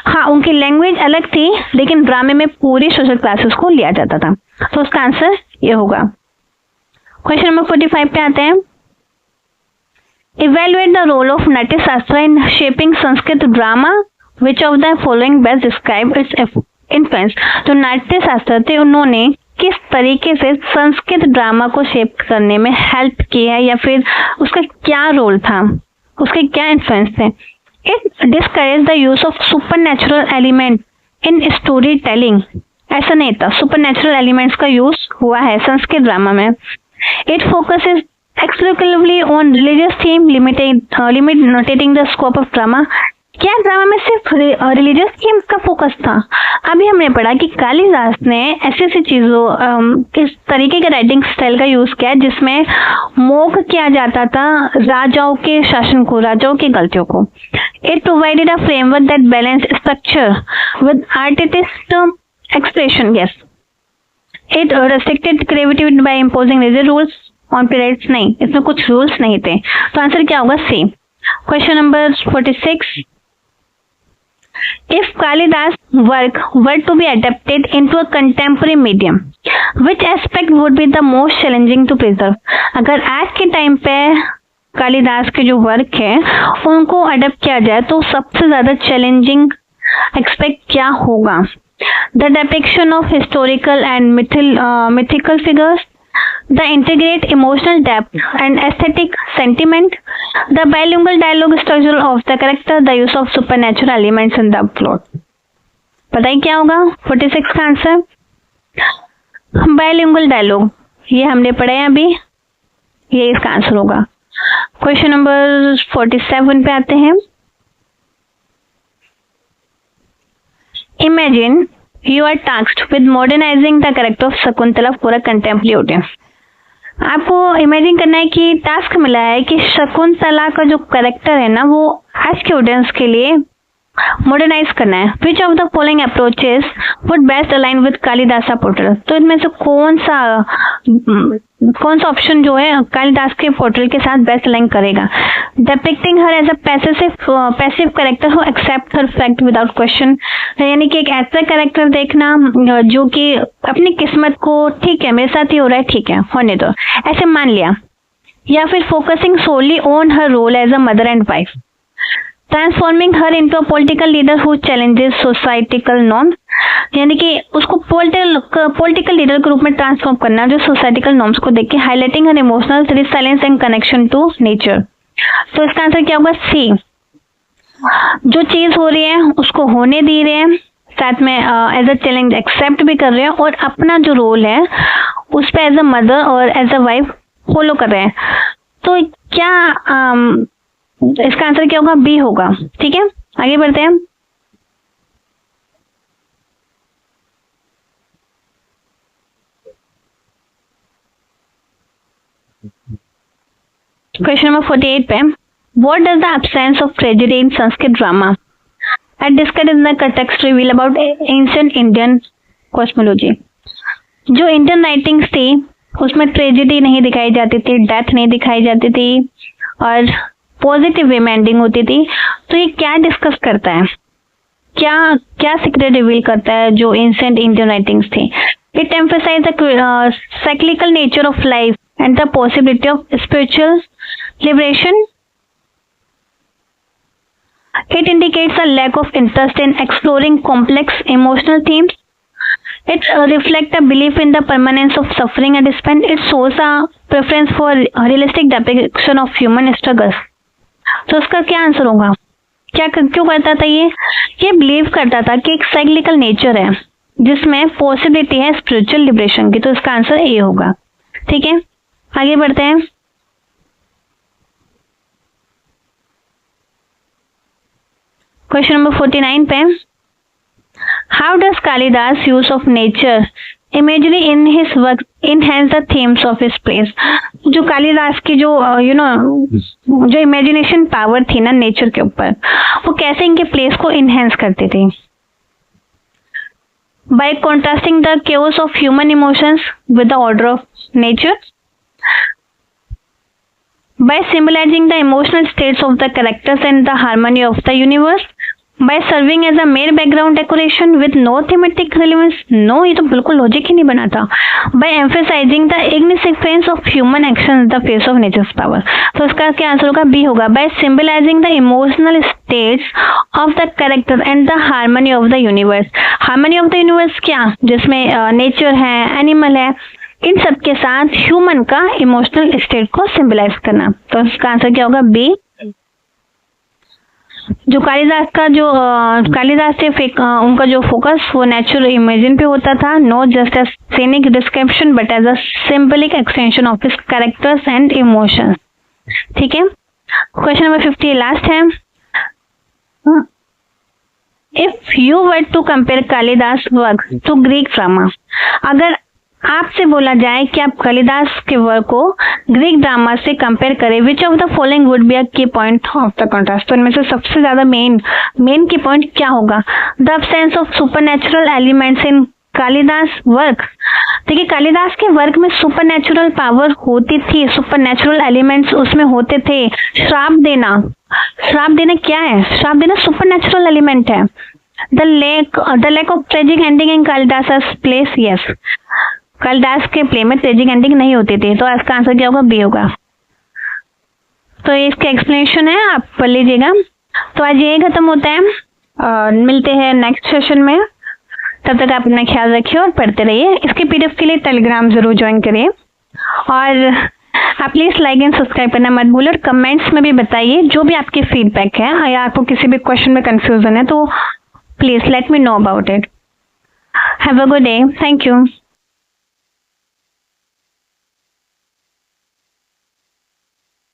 हाँ, उनकी लैंग्वेज अलग थी, लेकिन ड्रामे में पूरी सोशल क्लासेस को लिया जाता था। तो उसका आंसर ये होगा। क्वेश्चन नंबर 45 पे आते हैं। इवेल्युएट द रोल ऑफ नाट्य शास्त्र in shaping Sanskrit drama, which of the following best describe its influence. जो नाट्य शास्त्र थे, उन्होंने किस तरीके से संस्कृत ड्रामा को शेप करने में हेल्प की है, या फिर उसका क्या रोल था, उसके क्या इन्फ्लुएंस थे। It discourage the use of supernatural element in story telling. ऐसा नहीं था, सुपरनैचुरल एलिमेंट्स का यूज हुआ है संस्कृत ड्रामा में। It focuses exclusively on religious theme, limiting the scope of drama. क्या ड्रामा में सिर्फ रिलीजियस थीम्स का फोकस था? अभी हमने पढ़ा कि कालिदास ने ऐसी ऐसी चीजों, इस तरीके के राइटिंग स्टाइल का यूज किया जिसमें मोक किया जाता था राजाओं के शासन को, राजाओं की गलतियों को। It provided a framework that balance structure with artist expression. Yes, it restricted creativity by imposing rigid rules on periods. नहीं, इसमें कुछ रूल्स नहीं थे। तो आंसर क्या होगा? C. Question number 46। If Kalidas work were to be adapted into a contemporary medium, which aspect would be the most challenging to preserve? अगर आज के टाइम पे कालिदास के जो वर्क है उनको अडेप्ट किया जाए तो सबसे ज्यादा चैलेंजिंग एक्सपेक्ट क्या होगा? The depiction of historical and mythical figures, the integrate emotional depth and aesthetic sentiment, the bilingual dialogue structure of the character, the use of supernatural elements in the plot. बताइए क्या होगा 46 का आंसर? बायलिंगुअल डायलॉग, ये हमने पढ़े हैं अभी, ये इसका आंसर होगा। क्वेश्चन नंबर 47 पे आते हैं। Imagine you are tasked with modernizing the character of Shakuntala for a contemporary audience. आपको इमेजिन करना है कि टास्क मिला है कि शकुंतला का जो कैरेक्टर है ना वो आज के ऑडियंस के लिए मॉडर्नाइज करना है। Which of the following approaches would best align with Kalidasa portrayal? तो इनमें से कौन सा ऑप्शन जो है कालिदास के पोर्ट्रेल के साथ बेस्ट अलाइन करेगा? Depicting her as a passive character who accept her fact without question, यानी कि एक ऐसा कैरेक्टर देखना जो कि अपनी किस्मत को ठीक है मेरे साथ ही हो रहा है, ठीक है होने दो, ऐसे मान लिया। या फिर focusing solely on her role as a mother and wife, transforming her into a political leader who challenges societal norms, यानी कि उसको पॉलिटिकल लीडर के रूप में ट्रांसफॉर्म करना जो सोसाइटिकल नॉर्म्स को देख के, highlighting her emotional resilience and connection to nature. तो इसका आंसर क्या होगा? सी। जो चीज हो रही है उसको होने दे रहे हैं, साथ में एज अ चैलेंज एक्सेप्ट भी कर रहे हैं और अपना जो रोल है उस पर एज अ मदर और एज अ वाइफ फॉलो कर रहे हैं। तो क्या इसका आंसर क्या होगा? बी होगा। ठीक है, आगे बढ़ते हैं। क्वेश्चन नंबर 48 पे, what does the absence of tragedy in Sanskrit drama and discuss in the context reveal about ancient Indian cosmology. जो इंडियन राइटिंग्स थी उसमें ट्रेजेडी नहीं दिखाई जाती थी, डेथ नहीं दिखाई जाती थी और पॉजिटिव वे में एंडिंग होती थी। तो ये क्या डिस्कस करता है, क्या क्या सीक्रेट रिवील करता है जो एंशिएंट इंडियन राइटिंग्स थी? It emphasize the cyclical nature of life and the possibility of spiritual liberation. It indicates a lack of interest in exploring complex emotional themes. It reflects a belief in the permanence of suffering and despair. It shows a preference for realistic depiction of human struggles. तो उसका क्या आंसर होगा? क्यों करता था ये बिलीव करता था कि एक साइक्लिकल नेचर है जिसमें पॉसिबिलिटी है स्पिरिचुअल लिबरेशन की। तो इसका आंसर ए होगा। ठीक है, आगे बढ़ते हैं। क्वेश्चन नंबर 49 पे, how does Kalidas use of nature imagery in his work enhance the themes of his place. जो कालिदास की जो जो इमेजिनेशन पावर थी ना नेचर के ऊपर, वो कैसे इनके प्लेस को इनहेंस करती थी? By contrasting the chaos of human emotions with the order of nature, by symbolizing the emotional states of the characters and the harmony of the universe, by serving as a mere background decoration with no thematic relevance. No, ये तो बिल्कुल लॉजिक ही नहीं बना था। by emphasizing the insignificance of human actions in the face of nature's power. तो इसका क्या आंसर होगा? बी होगा। by symbolizing the emotional states of the character and the harmony of the universe. harmony of the universe क्या? जिसमें नेचर है, एनिमल है, इन सब के साथ ह्यूमन का इमोशनल स्टेट को सिंबलाइज करना। तो इसका आंसर क्या होगा? बी। जो कालिदास थे उनका जो फोकस वो नेचुरल इमेजिन पे होता था, not just as scenic description but as a symbolic extension of his characters and emotions. ठीक है, क्वेश्चन नंबर 50 लास्ट है। If you were to compare Kalidas work to Greek drama, अगर आपसे बोला जाए कि आप कालिदास के वर्क को ग्रीक ड्रामा से कंपेयर करें, विच of the following would be a की पॉइंट ऑफ द कॉन्ट्रास्ट। तो इनमें से सबसे ज्यादा मेन की पॉइंट क्या होगा? The absence of supernatural elements in Kalidas work. देखिए, कालिदास के वर्क में सुपरनैचुरल पावर होती थी, सुपरनैचुरल एलिमेंट्स उसमें होते थे। श्राप देना क्या है? श्राप देना सुपरनैचुरल एलिमेंट है। The lake of tragic ending in Kalidas place, yes, Kalidas के प्ले में ट्रेजिक एंडिंग नहीं होती थी। तो इसका आंसर क्या होगा? बी होगा। तो इसका एक्सप्लेनेशन है, आप पढ़ लीजिएगा। तो आज यही खत्म होता है, मिलते हैं नेक्स्ट सेशन में। तब तक आप अपना ख्याल रखिए और पढ़ते रहिए। इसके पीडीएफ के लिए टेलीग्राम जरूर ज्वाइन करिए और आप प्लीज लाइक एंड सब्सक्राइब करना मत भूलिए और कमेंट्स में भी बताइए जो भी आपके फीडबैक है या आपको किसी भी क्वेश्चन में कंफ्यूजन है तो please let me know about it. Have a good day. Thank you.